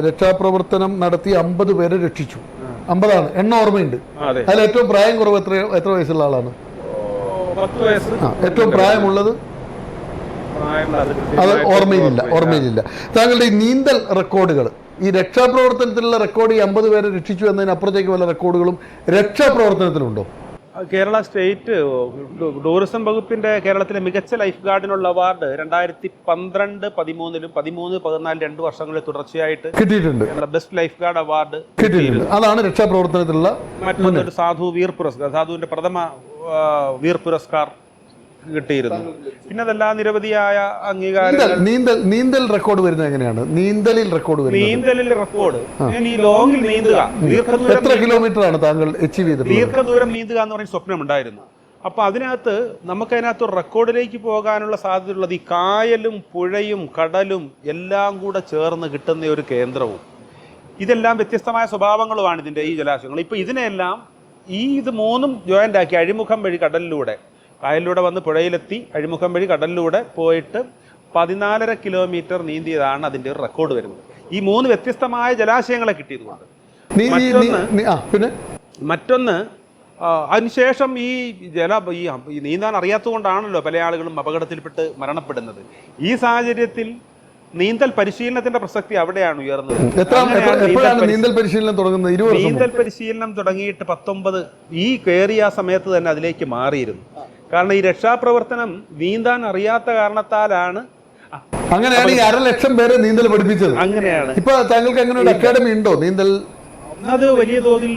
രക്ഷാപ്രവർത്തനം നടത്തി 50 പേരെ രക്ഷിച്ചു. 50 ആണ്, എണ്ണം ഓർമ്മയുണ്ട്. അതിൽ ഏറ്റവും പ്രായം കുറവ് എത്ര വയസ്സുള്ള ആളാണ്? 10 വയസ്സ്. ഏറ്റവും പ്രായമുള്ളത് അത് ഓർമ്മയിലില്ല. താങ്കളുടെ ഈ നീന്തൽ റെക്കോർഡുകൾ, ഈ രക്ഷാപ്രവർത്തനത്തിലുള്ള റെക്കോർഡ്, ഈ 50 പേരെ രക്ഷിച്ചു എന്നതിനപ്പുറത്തേക്ക് വല്ല റെക്കോർഡുകളും രക്ഷാപ്രവർത്തനത്തിലുണ്ടോ? കേരള സ്റ്റേറ്റ് ടൂറിസം വകുപ്പിന്റെ കേരളത്തിലെ മികച്ച ലൈഫ് ഗാർഡിനുള്ള അവാർഡ് 2012, 13, 14 2 വർഷങ്ങളിൽ തുടർച്ചയായിട്ട് കിട്ടിയിട്ടുണ്ട്. ബെസ്റ്റ് ലൈഫ് ഗാർഡ് അവാർഡ് കിട്ടിയിട്ടുണ്ട്. അതാണ് രക്ഷാപ്രവർത്തനത്തിലുള്ള മറ്റൊരു സാധു വീർ പുരസ്കാർ, സാധുവിന്റെ പ്രഥമ വീർ പുരസ്കാർ കിട്ടിയിരുന്നു. പിന്നെ അതെല്ലാം നിരവധിയായ അംഗീകാരങ്ങൾ. നീന്തൽ റെക്കോർഡ് വരുന്നത് എങ്ങനെയാണ്? നീന്തലിൽ റെക്കോർഡ് ഈ ലോങ്ങിൽ നീന്തുക, എത്ര കിലോമീറ്റർ ആണ് താങ്കൾ അച്ചീവ് ചെയ്തത്? ദീർഘദൂരം നീന്തുക എന്ന് പറയുന്ന സ്വപ്നമുണ്ടായിരുന്നു. അപ്പോൾ നമുക്കതിനകത്ത് ഒരു റെക്കോർഡിലേക്ക് പോകാനുള്ള സാധ്യതയുള്ളത് ഈ കായലും പുഴയും കടലും എല്ലാം കൂടെ ചേർന്ന് കിട്ടുന്ന ഒരു കേന്ദ്രവും, ഇതെല്ലാം വ്യത്യസ്തമായ സ്വഭാവങ്ങളുമാണ് ഇതിൻ്റെ ഈ ജലാശയങ്ങൾ. ഇപ്പോൾ ഇതിനെല്ലാം ഇത് 3ഉം ജോയിൻ്റ് ആക്കി അഴിമുഖം വഴി കായലിലൂടെ വന്ന് പുഴയിലെത്തി അഴിമുഖം വഴി കടലിലൂടെ പോയിട്ട് 14.5 കിലോമീറ്റർ നീന്തിയതാണ് അതിൻ്റെ ഒരു റെക്കോർഡ് വരുന്നത്. ഈ 3 വ്യത്യസ്തമായ ജലാശയങ്ങളെ കിട്ടിയതുകൊണ്ട്. മറ്റൊന്ന് അതിനുശേഷം ഈ നീന്താൻ അറിയാത്തതുകൊണ്ടാണല്ലോ പല ആളുകളും അപകടത്തിൽപ്പെട്ട് മരണപ്പെടുന്നത്. ഈ സാഹചര്യത്തിൽ നീന്തൽ പരിശീലനത്തിന്റെ പ്രസക്തി അവിടെയാണ് ഉയർന്നത്. നീന്തൽ പരിശീലനം തുടങ്ങുന്നത്? നീന്തൽ പരിശീലനം തുടങ്ങിയിട്ട് 19 ഈ കയറിയ സമയത്ത് തന്നെ അതിലേക്ക് മാറിയിരുന്നു. കാരണം ഈ രക്ഷാപ്രവർത്തനം നീന്താൻ അറിയാത്ത കാരണത്താലാണ്. അങ്ങനെയാണ് ഈ 1,00,000 പേരെ നീന്തൽ പഠിപ്പിച്ചത്. അങ്ങനെയാണ്. ഇപ്പൊ താങ്കൾക്ക് അങ്ങനെ ഒരു അക്കാദമി ഉണ്ടോ നീന്തൽ? അത് വലിയ തോതിൽ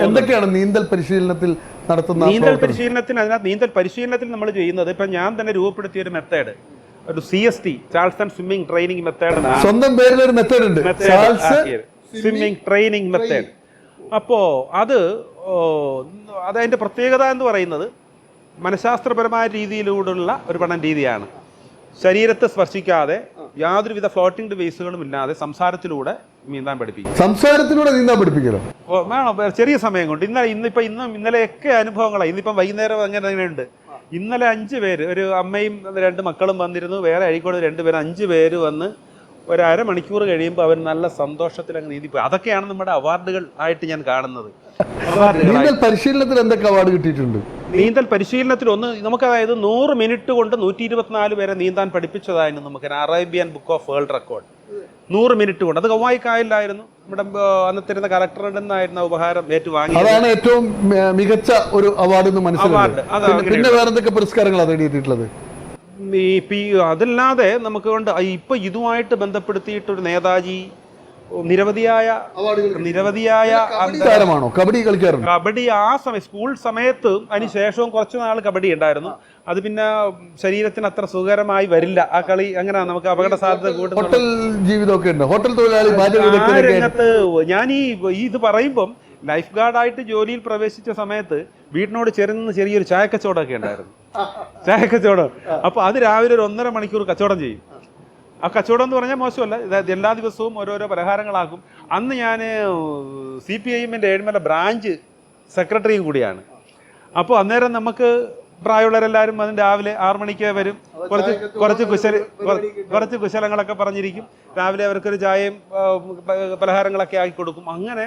എന്തൊക്കെയാണ് നീന്തൽ പരിശീലനത്തിൽ നടത്തുന്നത്? നീന്തൽ പരിശീലനത്തിൽ നമ്മൾ ചെയ്യുന്നത്, ഇപ്പൊ ഞാൻ തന്നെ രൂപപ്പെടുത്തിയ ഒരു മെത്തേഡ്, ഒരു CST, Charlson swimming training method. സ്വന്തം പേരിൽ ഒരു മെത്തേഡ് ഉണ്ട്, സ്വിമ്മിംഗ് ട്രെയിനിങ് മെത്തേഡ്. അപ്പോ അതിന്റെ പ്രത്യേകത എന്ന് പറയുന്നത് മനഃശാസ്ത്രപരമായ രീതിയിലൂടെയുള്ള ഒരു പഠന രീതിയാണ്. ശരീരത്തെ സ്പർശിക്കാതെ യാതൊരുവിധ ഫ്ലോട്ടിംഗ് ഡിവൈസുകളും ഇല്ലാതെ സംസാരത്തിലൂടെ നീന്താൻ പഠിപ്പിക്കും. സംസാരത്തിലൂടെ നീന്താൻ പഠിപ്പിക്കലോ? വേണം, ചെറിയ സമയം കൊണ്ട്. ഇന്നലെയൊക്കെ അനുഭവങ്ങളാണ്. ഇന്നിപ്പം വൈകുന്നേരം അങ്ങനെയുണ്ട്. ഇന്നലെ 5 പേര്, ഒരു അമ്മയും 2 മക്കളും വന്നിരുന്നു. വേറെ അഴീക്കോട് 2 പേര്, 5 പേര് വന്ന് ഒരു അരമണിക്കൂർ കഴിയുമ്പോൾ അവർ നല്ല സന്തോഷത്തിൽ അങ്ങ് നീന്തിപ്പോയി. അതൊക്കെയാണ് നമ്മുടെ അവാർഡുകൾ ആയിട്ട് ഞാൻ കാണുന്നത്. നീന്തൽ പരിശീലനത്തിൽ എന്തൊക്കെ അവാർഡ് കിട്ടിയിട്ടുണ്ട്? നീന്തൽ പരിശീലനത്തിൽ നമുക്ക് 100 മിനിറ്റ് കൊണ്ട് 124 പേരെ നീന്താൻ പഠിപ്പിച്ചതായിരുന്നു നമുക്ക് Arabian book of world record. 100 minute കൊണ്ട്. അത് കൗവായിക്കായലിലായിരുന്നു. നമ്മുടെ അന്നത്തിരുന്ന കളക്ടറുടെ നിന്നായിരുന്നു ഉപഹാരം ഏറ്റുവാങ്ങി. അതാണ് ഏറ്റവും മികച്ച ഒരു അവാർഡ് എന്ന് മനസ്സിലാക്കി. പിന്നെ വേറെ എന്തൊക്കെ പുരസ്കാരങ്ങളാണ് നേടിയിട്ടുള്ളത്? അതല്ലാതെ നമുക്ക് കൊണ്ട് ഇപ്പൊ ഇതുമായിട്ട് ബന്ധപ്പെടുത്തിയിട്ടൊരു നേതാജി നിരവധിയായ താരമാണോ? കബഡി കളിക്കാറുണ്ട്? കബഡി ആ സമയം സ്കൂൾ സമയത്ത് അതിന് ശേഷവും കുറച്ചു നാൾ കബഡി ഉണ്ടായിരുന്നു. അത് പിന്നെ ശരീരത്തിന് അത്ര സുഖകരമായി വരില്ല ആ കളി. അങ്ങനെ നമുക്ക് അപകട സാധ്യത ഹോട്ടൽ കൂടുതൽ. ജീവിതമൊക്കെ ഉണ്ട്, ഹോട്ടൽ തൊഴിലാളി. ആ രംഗത്ത് ഞാൻ ഇത് പറയുമ്പം ലൈഫ് ഗാർഡായിട്ട് ജോലിയിൽ പ്രവേശിച്ച സമയത്ത് വീടിനോട് ചേർന്ന് ചെറിയൊരു ചായക്കച്ചവടമൊക്കെ ഉണ്ടായിരുന്നു. ചായക്കച്ചവടം. അപ്പൊ അത് രാവിലെ ഒരു 1.5 മണിക്കൂർ കച്ചവടം ചെയ്യും. ആ കച്ചവടം എന്ന് പറഞ്ഞാൽ മോശമല്ല, എല്ലാ ദിവസവും ഓരോരോ പലഹാരങ്ങളാക്കും. അന്ന് ഞാൻ CPIM-ന്റെ ഏഴിമല ബ്രാഞ്ച് സെക്രട്ടറിയും കൂടിയാണ്. അപ്പോൾ അന്നേരം നമുക്ക് പ്രായമുള്ളവരെല്ലാവരും അതിന് രാവിലെ 6 മണിക്ക് വരും. കുറച്ച് കുശലങ്ങളൊക്കെ പറഞ്ഞിരിക്കും. രാവിലെ അവർക്കൊരു ചായയും പലഹാരങ്ങളൊക്കെ ആക്കി കൊടുക്കും. അങ്ങനെ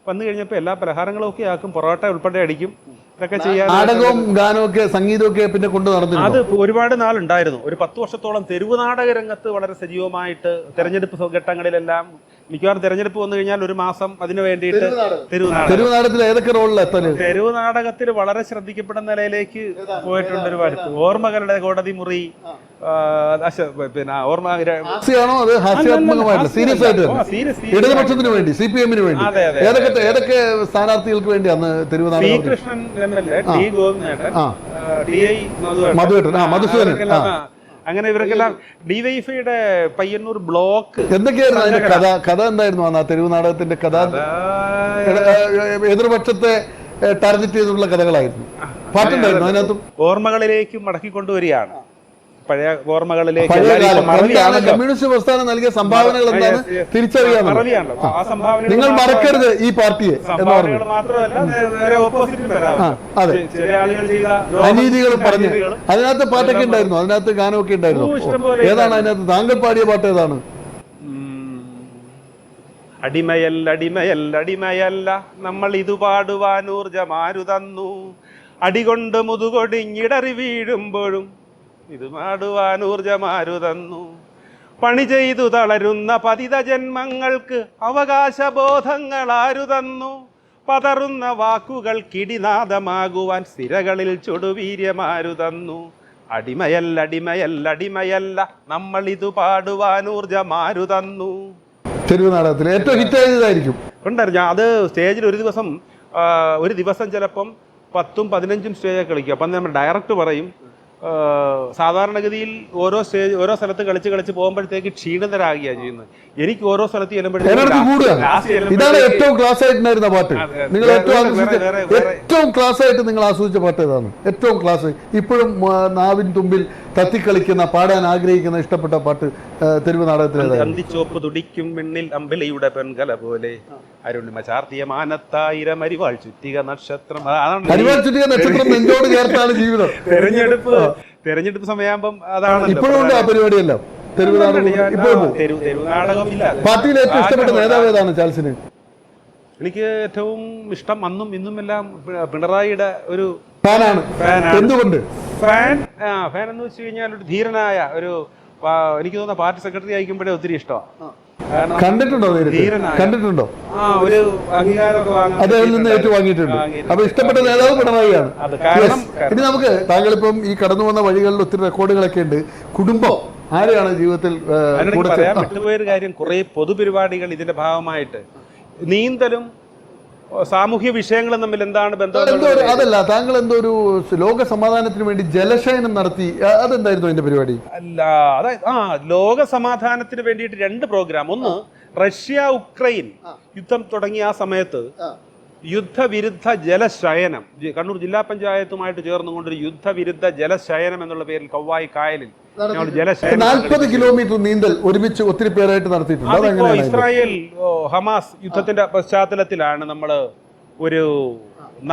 വന്നു കഴിഞ്ഞപ്പോൾ എല്ലാ പലഹാരങ്ങളും ഒക്കെ ആക്കും, പൊറോട്ട ഉൾപ്പെടെ അടിക്കും. ഇതൊക്കെ ചെയ്യാൻ നാടകവും ഗാനവും ഒക്കെ സംഗീതവും ഒക്കെ പിന്നെ കൊണ്ടു നടന്നു. അത് ഒരുപാട് നാളുണ്ടായിരുന്നു. ഒരു 10 വർഷത്തോളം തെരുവ് നാടക രംഗത്ത് വളരെ സജീവമായിട്ട് തെരഞ്ഞെടുപ്പ് ഘട്ടങ്ങളിലെല്ലാം മിക്കവാറും തെരഞ്ഞെടുപ്പ് വന്നു കഴിഞ്ഞാൽ ഒരു മാസം അതിനു വേണ്ടിയിട്ട് തെരുവ് നാടകത്തിൽ ഏതൊക്കെ റോളിലെത്താൻ? തെരുവ് നാടകത്തിൽ വളരെ ശ്രദ്ധിക്കപ്പെടുന്ന നിലയിലേക്ക് പോയിട്ടുണ്ട് ഒരുപാട്. ഓർമ്മകളുടെ കോടതി മുറി, പിന്നെ ഓർമ്മ ഹാസ്യാണോ അത്? ഹാസ്യാത്മകമായിട്ടില്ല, സീരിയസ് ആയിട്ട് ഇടതുപക്ഷത്തിന് വേണ്ടി, CPM-ന് വേണ്ടി ഏതൊക്കെ സ്ഥാനാർത്ഥികൾക്ക് വേണ്ടി അന്ന് തെരുവ് നാടകം? കൃഷ്ണൻ MLA, ടി ഗോവിന്ദേട്ടൻ, DI മധുവേട്ടൻ, മധുസൂദനൻ, അങ്ങനെ ഇവർക്കെല്ലാം DYFIയുടെ പയ്യന്നൂർ ബ്ലോക്ക്. എന്തൊക്കെയായിരുന്നു അതിന്റെ കഥ എന്തായിരുന്നു ആ തെരുവ് നാടകത്തിന്റെ കഥ? എതിർപക്ഷത്തെ ടാർഗറ്റ് ചെയ്തിട്ടുള്ള കഥകളായിരുന്നു. പാട്ടുണ്ടായിരുന്നു അതിനകത്തും. ഓർമ്മകളിലേക്കും മടക്കിക്കൊണ്ടുവരികയാണ്. പഴയ ഓർമ്മകളിലേക്ക്. കമ്മ്യൂണിസ്റ്റ് പ്രസ്ഥാനം നൽകിയ സംഭാവനകൾ എന്താണ് തിരിച്ചറിയാൻ നിങ്ങൾ മറക്കരുത് ഈ പാർട്ടിയെ എന്ന് പറഞ്ഞു. അനീതികൾ പറഞ്ഞ് അതിനകത്ത് പാട്ടൊക്കെ ഉണ്ടായിരുന്നു, അതിനകത്ത് ഗാനമൊക്കെ ഉണ്ടായിരുന്നു. ഏതാണ് അതിനകത്ത് താങ്കൾ പാടിയ പാട്ട് ഏതാണ്? അടിമയല്ല നമ്മൾ ഇത് പാടുവാൻ ഊർജമാരു തന്നു, അടികൊണ്ട് മുതുകൊടിഞ്ഞിടറി വീഴുമ്പോഴും ഇത് പാടുവാൻ ഊർജമാരു തന്നു, പണി ചെയ്തു തളരുന്ന പതിത ജന്മങ്ങൾക്ക് അവകാശബോധങ്ങൾ ആരു തന്നു, പതറുന്ന വാക്കുകൾ കിടിനാദമാകുവാൻ സ്ഥിരകളിൽ ചുടുവീര്യമാരു തന്നു, അടിമയല്ല നമ്മൾ ഇത് പാടുവാൻ ഊർജമാരു തന്നു. തെരുവ് നാടകത്തിൽ ഏറ്റവും ഹിറ്റ് ആയതായിരിക്കും. ഉണ്ടായിരുന്നു. അത് സ്റ്റേജിൽ ഒരു ദിവസം ചിലപ്പം 10ഉം 15ഉം സ്റ്റേജൊക്കെ കളിക്കും. അപ്പം നമ്മുടെ ഡയറക്ടർ പറയും, സാധാരണഗതിയിൽ ഓരോ സ്ഥലത്ത് കളിച്ച് പോകുമ്പോഴത്തേക്ക് ക്ഷീണിതരാകുകയാണ് ചെയ്യുന്നത്. എനിക്ക് ഓരോ സ്ഥലത്ത് ഇതാണ് ഏറ്റവും ക്ലാസ് ആയിട്ടുണ്ടായിരുന്ന പാട്ട്. നിങ്ങൾ ഏറ്റവും ക്ലാസ് ആയിട്ട് നിങ്ങൾ ആസ്വദിച്ച പാട്ട് ഏതാണ്? ഏറ്റവും ക്ലാസ് ഇപ്പോഴും നാവിൻ തുമ്പിൽ തത്തിക്കളിക്കുന്ന, പാടാൻ ആഗ്രഹിക്കുന്ന, ഇഷ്ടപ്പെട്ട പാട്ട് തെരുവ് നാടകത്തിൽ? അന്തിച്ചോപ്പ് തുടിക്കും വെണ്ണിൽ അമ്പിളിയുടെ പെൺകല പോലെ, അരുണിമ ചാർത്തിയ മാനത്തായിരം അരിവാൾ ചുറ്റിക നക്ഷത്രം. അരിവാൾ ചുറ്റിക നക്ഷത്രം നെഞ്ചോട് ചേർത്താണ് ജീവിതം. തെരഞ്ഞെടുപ്പ് സമയമാകുമ്പം അതാണ് ഇപ്പോഴും ആ പരിപാടിയല്ല. തെരുവ് നാടകം പാർട്ടിയിൽ ഏറ്റവും ഇഷ്ടപ്പെട്ട നേതാവ് ഏതാണ് ചാൾസിന്? എനിക്ക് ഏറ്റവും ഇഷ്ടം അന്നും ഇന്നും എല്ലാം പിണറായിയുടെ ഒരു ഫാനാണ്. എന്തുകൊണ്ട് ഫാൻ എന്ന് വെച്ച് കഴിഞ്ഞാൽ ഒരു ധീരനായ ഒരു, എനിക്ക് തോന്നുന്ന പാർട്ടി സെക്രട്ടറി ആയിരിക്കുമ്പോഴേ ഒത്തിരി ഇഷ്ടമാണ്. കണ്ടിട്ടുണ്ടോ? കണ്ടിട്ടുണ്ടോ? ഒരു അംഗീകാരമൊക്കെ അദ്ദേഹത്തിൽ നിന്ന് ഏറ്റുവാങ്ങിയിട്ടുണ്ട്. അപ്പൊ ഇഷ്ടപ്പെട്ട നേതാവ് പിണറായിയാണ്. ഇനി നമുക്ക്, താങ്കളിപ്പം ഈ കടന്നു വന്ന വഴികളിൽ ഒത്തിരി റെക്കോർഡുകളൊക്കെ ഉണ്ട്. കുടുംബം ആരെയാണ് ജീവിതത്തിൽ വിട്ടുപോയൊരു കാര്യം, കുറെ പൊതുപരിപാടികൾ ഇതിന്റെ ഭാഗമായിട്ട് നീന്തലും സാമൂഹ്യ വിഷയങ്ങളും തമ്മിൽ എന്താണ് ബന്ധം? അതല്ല, താങ്കൾ എന്തോ ഒരു ലോക സമാധാനത്തിന് വേണ്ടി ജലശയനം നടത്തി, അതെന്തായിരുന്നു അതിന്റെ പരിപാടി? അല്ല, അതായത് ലോക സമാധാനത്തിന് വേണ്ടിയിട്ട് 2 പ്രോഗ്രാം. ഒന്ന്, റഷ്യ ഉക്രൈൻ യുദ്ധം തുടങ്ങിയ ആ സമയത്ത് യുദ്ധവിരുദ്ധ ജലശയനം, കണ്ണൂർ ജില്ലാ പഞ്ചായത്തുമായിട്ട് ചേർന്നുകൊണ്ടൊരു യുദ്ധവിരുദ്ധ ജലശയനം എന്നുള്ള പേരിൽ കവ്വായി കായലിൽ 40 കിലോമീറ്റർ നീന്തൽ ഒരുമിച്ച് ഒത്തിരി പേരായിട്ട് നടത്തിയിട്ടുണ്ട്. ഇസ്രായേൽ ഹമാസ് യുദ്ധത്തിന്റെ പശ്ചാത്തലത്തിലാണ് നമ്മൾ ഒരു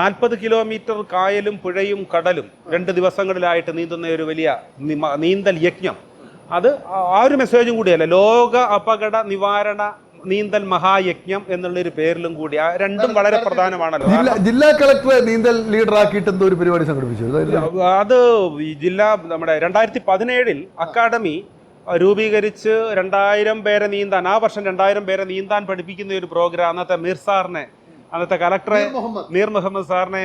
40 കിലോമീറ്റർ കായലും പുഴയും കടലും 2 ദിവസങ്ങളിലായിട്ട് നീന്തുന്ന ഒരു വലിയ നീന്തൽ യജ്ഞം. അത് ആ ഒരു മെസ്സേജും കൂടിയല്ല, ലോക അപകട നിവാരണ നീന്തൽ മഹായജ്ഞം എന്നുള്ളൊരു പേരിലും കൂടി. ആ രണ്ടും വളരെ പ്രധാനമാണല്ലോ. ജില്ലാ കളക്ടറെ നീന്തൽ ലീഡർ ആക്കിയിട്ട് എന്തോ ഒരു പരിപാടി സംഘടിപ്പിച്ചു. അത് നമ്മുടെ 2017 അക്കാഡമി രൂപീകരിച്ച് 2000 പേരെ നീന്താൻ, ആ വർഷം 2000 പേരെ നീന്താൻ പഠിപ്പിക്കുന്ന ഒരു പ്രോഗ്രാം അന്നത്തെ മീർ സാറിനെ അന്നത്തെ കലക്ടറെ മീർ മുഹമ്മദ് സാറിനെ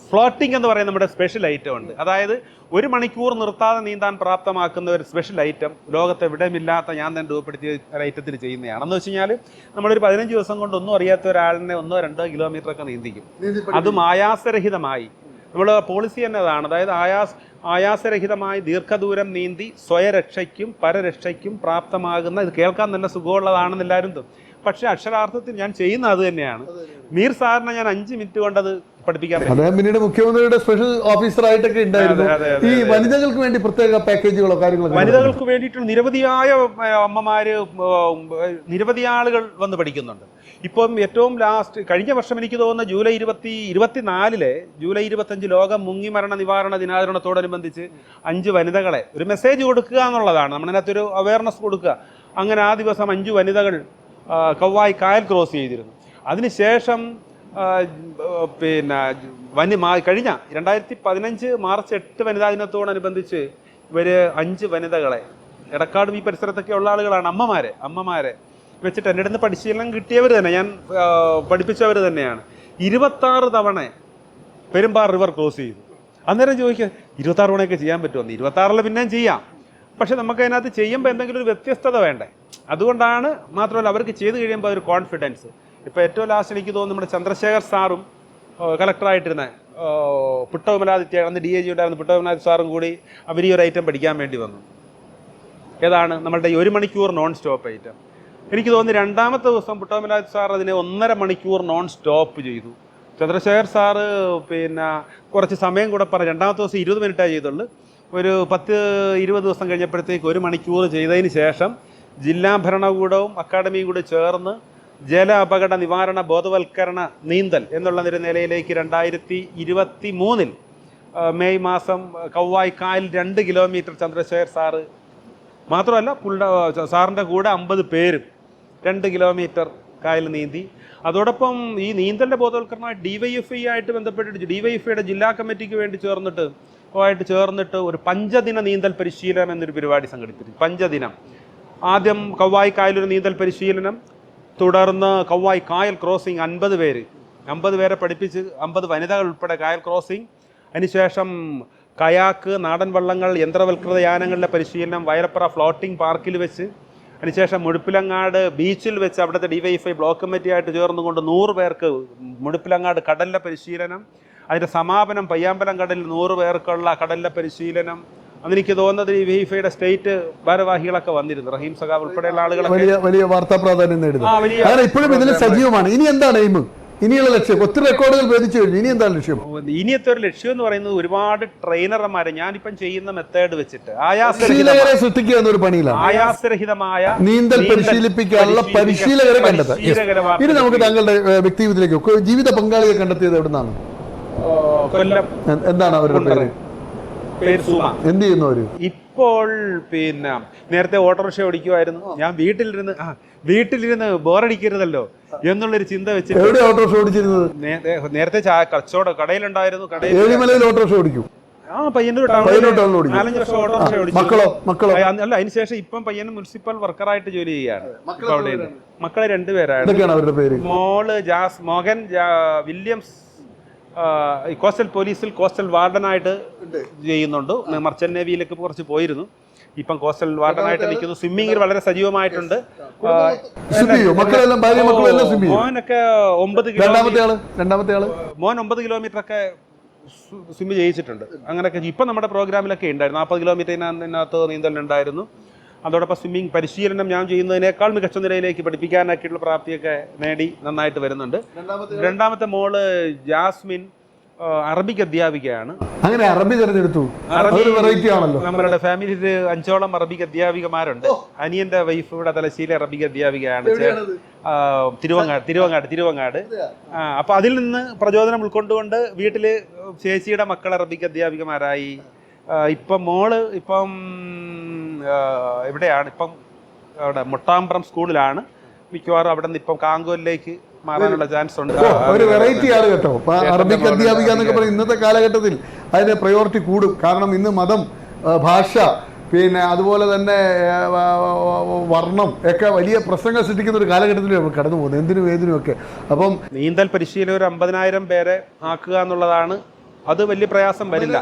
ഫ്ലോട്ടിംഗ് എന്ന് പറയുന്ന നമ്മുടെ സ്പെഷ്യൽ ഐറ്റം ഉണ്ട്. അതായത് 1 മണിക്കൂർ നിർത്താതെ നീന്താൻ പ്രാപ്തമാക്കുന്ന ഒരു സ്പെഷ്യൽ ഐറ്റം ലോകത്ത് എവിടെയുമില്ലാത്ത ഞാൻ തന്നെ രൂപപ്പെടുത്തിയ ഒരു ഐറ്റത്തിൽ ചെയ്യുന്നതാണ്. എന്ന് വെച്ച് കഴിഞ്ഞാൽ നമ്മളൊരു 15 ദിവസം കൊണ്ട് ഒന്നും അറിയാത്ത ഒരാളിനെ 1-2 കിലോമീറ്റർ ഒക്കെ നീന്തിക്കും. അതും ആയാസരഹിതമായി. നമ്മൾ പോളിസി തന്നെ അതാണ്. അതായത് ആയാസരഹിതമായി ദീർഘദൂരം നീന്തി സ്വയരക്ഷയ്ക്കും പരരക്ഷയ്ക്കും പ്രാപ്തമാകുന്ന, ഇത് കേൾക്കാൻ നല്ല സുഖമുള്ളതാണെന്ന് എല്ലാവരും പക്ഷെ അക്ഷരാർത്ഥത്തിൽ ഞാൻ ചെയ്യുന്ന അത് തന്നെയാണ്. മീർ സാറിനെ ഞാൻ 5 മിനിറ്റ് കൊണ്ടത് പഠിപ്പിക്കാൻ. അദ്ദേഹം പിന്നീട് മുഖ്യമന്ത്രിയുടെ സ്പെഷ്യൽ ഓഫീസറായിട്ടൊക്കെ ഉണ്ടായിരുന്നു. ഈ വനിതകൾക്ക് വേണ്ടി പ്രത്യേക പാക്കേജുകളോ കാര്യങ്ങളോ? വനിതകൾക്ക് വേണ്ടിയിട്ട് നിരവധിയായ അമ്മമാര്, നിരവധി ആളുകൾ വന്ന് പഠിക്കുന്നുണ്ട്. ഇപ്പം ഏറ്റവും ലാസ്റ്റ് കഴിഞ്ഞ വർഷം എനിക്ക് തോന്നുന്നു ജൂലൈ 24 ജൂലൈ 25 ലോക മുങ്ങിമരണ നിവാരണ ദിനാചരണത്തോടനുബന്ധിച്ച് 5 വനിതകളെ ഒരു മെസ്സേജ് കൊടുക്കുക എന്നുള്ളതാണ്. നമ്മളിതിനകത്തൊരു അവയർനെസ് കൊടുക്കുക. അങ്ങനെ ആ ദിവസം 5 വനിതകൾ കവ്വായി കായൽ ക്രോസ് ചെയ്തിരുന്നു. അതിനുശേഷം കഴിഞ്ഞ 2015 മാർച്ച് 8 വനിതാ ദിനത്തോടനുബന്ധിച്ച് ഇവർ 5 വനിതകളെ, എടക്കാടും ഈ പരിസരത്തൊക്കെ ഉള്ള ആളുകളാണ്, അമ്മമാരെ വെച്ചിട്ട് എൻ്റെ അടുത്ത് പരിശീലനം കിട്ടിയവർ തന്നെ, ഞാൻ പഠിപ്പിച്ചവർ തന്നെയാണ്. 26 തവണ പെരുമ്പാർ റിവർ ക്രോസ് ചെയ്തു. അന്നേരം ചോദിക്കുക 26 തവണയൊക്കെ ചെയ്യാൻ പറ്റുമെന്ന്. 26 പിന്നെയും ചെയ്യാം, പക്ഷെ നമുക്ക് അതിനകത്ത് ചെയ്യുമ്പോൾ എന്തെങ്കിലും ഒരു വ്യത്യസ്തത വേണ്ടേ. അതുകൊണ്ടാണ്, മാത്രമല്ല അവർക്ക് ചെയ്ത് കഴിയുമ്പോൾ ഒരു കോൺഫിഡൻസ്. ഇപ്പോൾ ഏറ്റവും ലാസ്റ്റ് എനിക്ക് തോന്നുന്നു നമ്മുടെ ചന്ദ്രശേഖർ സാറും കളക്ടറായിട്ടിരുന്ന പുട്ടവിമലാദിത്യ, അന്ന് DIG ഉണ്ടായിരുന്ന പുട്ടവിമലാദിത്യ സാറും കൂടി അവർ ഈ ഒരു ഐറ്റം പഠിക്കാൻ വേണ്ടി വന്നു. ഏതാണ് നമ്മളുടെ 1 മണിക്കൂർ നോൺ സ്റ്റോപ്പ് ഐറ്റം. എനിക്ക് തോന്നുന്നു 2ാമത്തെ ദിവസം പുട്ടവിമലാദിത്യ സാർ അതിനെ 1.5 മണിക്കൂർ നോൺ സ്റ്റോപ്പ് ചെയ്തു. ചന്ദ്രശേഖർ സാറ് കുറച്ച് സമയം കൂടെ പറഞ്ഞു. 2ാമത്തെ ദിവസം 20 മിനിറ്റാണ് ചെയ്തുള്ളൂ. ഒരു 10-20 ദിവസം കഴിഞ്ഞപ്പോഴത്തേക്ക് 1 മണിക്കൂർ ചെയ്തതിന് ശേഷം ജില്ലാ ഭരണകൂടവും അക്കാഡമിയും കൂടി ചേർന്ന് ജല അപകട നിവാരണ ബോധവൽക്കരണ നീന്തൽ എന്നുള്ള ഒരു നിലയിലേക്ക് 2023 മെയ് മാസം കവ്വായി കായൽ 2 കിലോമീറ്റർ ചന്ദ്രശേഖർ സാറ് മാത്രമല്ല സാറിൻ്റെ കൂടെ 50 പേരും 2 കിലോമീറ്റർ കായൽ നീന്തി. അതോടൊപ്പം ഈ നീന്തലിൻ്റെ ബോധവൽക്കരണമായി DYFI ആയിട്ട് ബന്ധപ്പെട്ടിട്ട് DYFIയുടെ ജില്ലാ കമ്മിറ്റിക്ക് വേണ്ടി ചേർന്നിട്ട് ഒരു 5 ദിന നീന്തൽ പരിശീലനം എന്നൊരു പരിപാടി സംഘടിപ്പിച്ചു. 5 ദിനം. ആദ്യം കവ്വായി കായലൊരു നീന്തൽ പരിശീലനം, തുടർന്ന് കവ്വായി കായൽ ക്രോസിംഗ് 50 പേരെ പഠിപ്പിച്ച് 50 വനിതകൾ ഉൾപ്പെടെ കായൽ ക്രോസിംഗ്. അതിനുശേഷം കയാക്ക്, നാടൻ വള്ളങ്ങൾ, യന്ത്രവൽകൃത യാനങ്ങളുടെ പരിശീലനം വയലപ്പുറ ഫ്ലോട്ടിംഗ് പാർക്കിൽ വെച്ച്. അതിനുശേഷം മുഴുപ്പിലങ്ങാട് ബീച്ചിൽ വെച്ച് അവിടുത്തെ DYFI ബ്ലോക്ക് കമ്മിറ്റിയായിട്ട് ചേർന്നുകൊണ്ട് 100 പേർക്ക് മുഴുപ്പിലങ്ങാട് കടലിലെ പരിശീലനം. അതിൻ്റെ സമാപനം പയ്യാമ്പലം കടലിൽ 100 പേർക്കുള്ള കടലിലെ പരിശീലനം. അതെനിക്ക് തോന്നുന്നത് DYFIയുടെ സ്റ്റേറ്റ് ഭാരവാഹികളൊക്കെ വന്നിരുന്നു, റഹീം സഖാവ് ഉൾപ്പെടെയുള്ള ആളുകളൊക്കെ വലിയ വാർത്താ പ്രാധാന്യം നേടുന്നു. ഇപ്പോഴും ഇതിൽ സജീവമാണ്. ഇനി എന്താണ് എയിം? ഇനിയുള്ള ലക്ഷ്യം? ഒത്തിരി റെക്കോർഡുകൾ ഭേദിച്ചു കഴിഞ്ഞു. ഇനി എന്താണ് ലക്ഷ്യം? ഇനിയത്തെ ഒരു ലക്ഷ്യം എന്ന് പറയുന്നത് ഒരുപാട് ട്രെയിനർമാരെ ഞാനിപ്പം ചെയ്യുന്ന മെത്തേഡ് വെച്ചിട്ട് സൃഷ്ടിക്കുക എന്നൊരു പണിയിലാണ്. ആയാസരഹിതമായ നീന്തൽ പരിശീലിപ്പിക്കാനുള്ള പരിശീലകരെ കണ്ടെത്തുക. ഇനി നമുക്ക് താങ്കളുടെ വ്യക്തിജീവിതത്തിലേക്ക് ജീവിത പങ്കാളിയെ കണ്ടെത്തിയത് എവിടുന്നാണ്? കൊല്ലം. എന്താണ് അവരുടെ പേര്? എന്ത് ചെയ്യുന്നു അവര്? ഇപ്പോൾ നേരത്തെ ഓട്ടോറിക്ഷ ഓടിക്കുമായിരുന്നു. ഞാൻ വീട്ടിലിരുന്ന് ബോറടിക്കരുതല്ലോ എന്നുള്ളൊരു ചിന്ത വെച്ചിട്ട് ഓട്ടോറിക്ഷ ഓടിച്ചിരുന്നത്. നേരത്തെ കച്ചവടം കടയിലുണ്ടായിരുന്നു. ഏഴിമലയിൽ ഓട്ടോറിക്ഷ ഓടിക്കും. പയ്യന്നൂർ 4-5 വർഷം ഓട്ടോറിക്ഷ ഓടിച്ചു. അല്ല, അതിനുശേഷം ഇപ്പം പയ്യന്നൂർ മുനിസിപ്പൽ വർക്കറായിട്ട് ജോലി ചെയ്യാണ്. മക്കളെ 2 പേരാണ്. മോള് മോഹൻ വില്യംസ് കോസ്റ്റൽ പോലീസിൽ കോസ്റ്റൽ വാർഡനായിട്ട് ചെയ്യുന്നുണ്ട്. മർച്ചന്റ് നേവിയിലേക്ക് കുറച്ച് പോയിരുന്നു. ഇപ്പം കോസ്റ്റൽ വാർഡനായിട്ട് നിൽക്കുന്നു. സ്വിമ്മിങ്ങിൽ വളരെ സജീവമായിട്ടുണ്ട്. മോനൊക്കെ 9 കിലോമീറ്റർ ഒക്കെ സ്വിമ്മ് ചെയ്യിച്ചിട്ടുണ്ട്. അങ്ങനെയൊക്കെ ഇപ്പം നമ്മുടെ പ്രോഗ്രാമിലൊക്കെ ഉണ്ടായിരുന്നു. 40 കിലോമീറ്ററിനകത്ത് നീന്തലുണ്ടായിരുന്നു. അതോടൊപ്പം സ്വിമ്മിങ് പരിശീലനം ഞാൻ ചെയ്യുന്നതിനേക്കാൾ മികച്ച നിലയിലേക്ക് പഠിപ്പിക്കാനാക്കിയിട്ടുള്ള പ്രാപ്തിയൊക്കെ നേടി നന്നായിട്ട് വരുന്നുണ്ട്. 2ാമത്തെ മോള് ജാസ്മിൻ അറബിക് അധ്യാപികയാണ്. അങ്ങനെ അറബി തിരഞ്ഞെടുത്തു. നമ്മളുടെ ഫാമിലിയിൽ 5ഓളം അറബിക് അധ്യാപികമാരുണ്ട്. അനിയന്റെ വൈഫ് ഇവിടെ തലശ്ശേരി അറബിക് അധ്യാപികയാണ്. തിരുവങ്ങാട്. അപ്പൊ അതിൽ നിന്ന് പ്രചോദനം ഉൾക്കൊണ്ടുകൊണ്ട് വീട്ടില് ചേച്ചിയുടെ മക്കൾ അറബിക് അധ്യാപികമാരായി. ഇപ്പം മോള് എവിടെയാണ്? ഇപ്പം അവിടെ മുട്ടാമ്പ്രം സ്കൂളിലാണ്. മിക്കവാറും അവിടെ നിന്ന് ഇപ്പം കാങ്കോലിലേക്ക് മാറാനുള്ള ചാൻസ് ഉണ്ട്. ഒരു വെറൈറ്റി ആണ് കേട്ടോ. അറബിക് അധ്യാപിക എന്നൊക്കെ പറയുന്നത് ഇന്നത്തെ കാലഘട്ടത്തിൽ അതിന് പ്രയോറിറ്റി കൂടും. കാരണം ഇന്ന് മതം, ഭാഷ, പിന്നെ അതുപോലെ തന്നെ വർണ്ണം ഒക്കെ വലിയ പ്രശ്നങ്ങൾ സൃഷ്ടിക്കുന്ന ഒരു കാലഘട്ടത്തിൽ നമ്മൾ കടന്നു പോകുന്നത്, എന്തിനും ഏതിനും ഒക്കെ. അപ്പം നീന്തൽ പരിശീലനം ഒരു 50,000 പേരെ ആക്കുക എന്നുള്ളതാണ്. അത് വലിയ പ്രയാസം വരില്ല.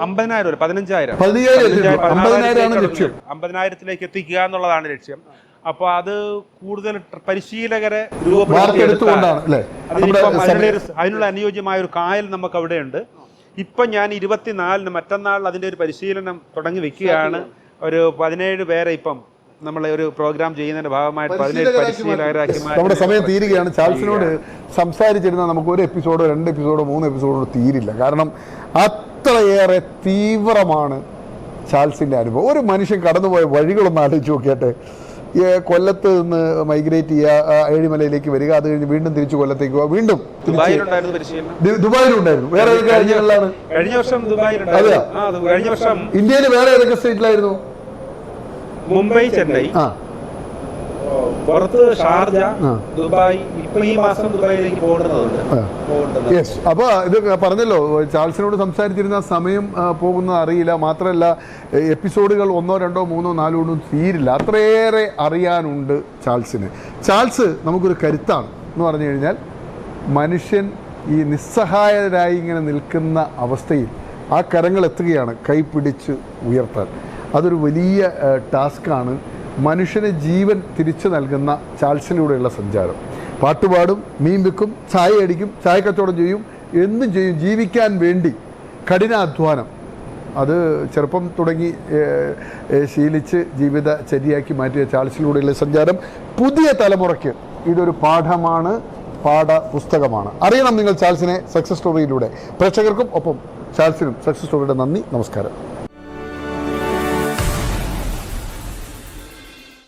50,000 15,000 ലക്ഷ്യം. 50,000ത്തിലേക്ക് എത്തിക്കുക എന്നുള്ളതാണ് ലക്ഷ്യം. അപ്പൊ അത് കൂടുതൽ പരിശീലകരെ അതിനുള്ള അനുയോജ്യമായ ഒരു കായൽ നമുക്ക് അവിടെയുണ്ട്. ഇപ്പൊ ഞാൻ 24-ന് മറ്റന്നാൾ അതിന്റെ ഒരു പരിശീലനം തുടങ്ങി വെക്കുകയാണ്. ഒരു 17 പേരെ ഇപ്പം നമ്മളെ ഒരു പ്രോഗ്രാം ചെയ്യുന്നതിന്റെ ഭാഗമായിട്ട് 17 പരിശീലകരാക്കി. നമ്മുടെ സമയം തീരുകയാണ്. ചാൾസിനോട് സംസാരിച്ചിരുന്ന നമുക്ക് ഒരു എപ്പിസോഡോ 2 എപ്പിസോഡോ 3 എപ്പിസോഡോ തീരില്ല. കാരണം അത്രയേറെ തീവ്രമാണ് ചാൾസിന്റെ അനുഭവം. ഒരു മനുഷ്യൻ കടന്നുപോയ വഴികളൊന്ന് ആലോചിച്ച് നോക്കിയാട്ടെ. കൊല്ലത്ത് നിന്ന് മൈഗ്രേറ്റ് ചെയ്യുക, ഏഴിമലയിലേക്ക് വരിക, അത് കഴിഞ്ഞ് വീണ്ടും തിരിച്ചു കൊല്ലത്തേക്ക് പോവുക, വീണ്ടും ദുബായിലുണ്ടായിരുന്നു. വേറെ ഏതൊക്കെ രാജ്യങ്ങളിലാണ്? കഴിഞ്ഞ വർഷം ഇന്ത്യയിൽ വേറെ ഏതൊക്കെ സ്റ്റേറ്റിലായിരുന്നു? മുംബൈ, ചെന്നൈ, പുറത്ത് ഷാർജ, ദുബായ്. ഇപ്പൊ ഈ മാസം ദുബായിലേക്ക് പോകുന്നുണ്ട്. യെസ്. അപ്പോൾ ഇത് പറഞ്ഞല്ലോ, ചാൾസിനോട് സംസാരിച്ചിരുന്ന സമയം പോകുന്നത് അറിയില്ല. മാത്രമല്ല എപ്പിസോഡുകൾ 1, 2, 3, 4 ഒന്നും തീരില്ല. അത്രയേറെ അറിയാനുണ്ട് ചാൾസിന്. ചാൾസ് നമുക്കൊരു കരുത്താണ് എന്ന് പറഞ്ഞു കഴിഞ്ഞാൽ, മനുഷ്യൻ ഈ നിസ്സഹായരായി ഇങ്ങനെ നിൽക്കുന്ന അവസ്ഥയിൽ ആ കരങ്ങൾ എത്തുകയാണ് കൈപിടിച്ച് ഉയർത്താൻ. അതൊരു വലിയ ടാസ്ക്കാണ്. മനുഷ്യന് ജീവൻ തിരിച്ചു നൽകുന്ന ചാൾസിലൂടെയുള്ള സഞ്ചാരം. പാട്ടുപാടും, മീൻ വിൽക്കും, ചായ അടിക്കും, ചായ കച്ചവടം ചെയ്യും, എന്തും ചെയ്യും. ജീവിക്കാൻ വേണ്ടി കഠിനാധ്വാനം അത് ചെറുപ്പം തുടങ്ങി ശീലിച്ച് ജീവിതചര്യയാക്കി മാറ്റിയ ചാൾസിലൂടെയുള്ള സഞ്ചാരം പുതിയ തലമുറയ്ക്ക് ഇതൊരു പാഠമാണ്, പാഠപുസ്തകമാണ്. അറിയണം നിങ്ങൾ ചാൾസിനെ സക്സസ് സ്റ്റോറിയിലൂടെ. പ്രേക്ഷകർക്കും ഒപ്പം ചാൾസിനും സക്സസ് സ്റ്റോറിയുടെ നന്ദി, നമസ്കാരം.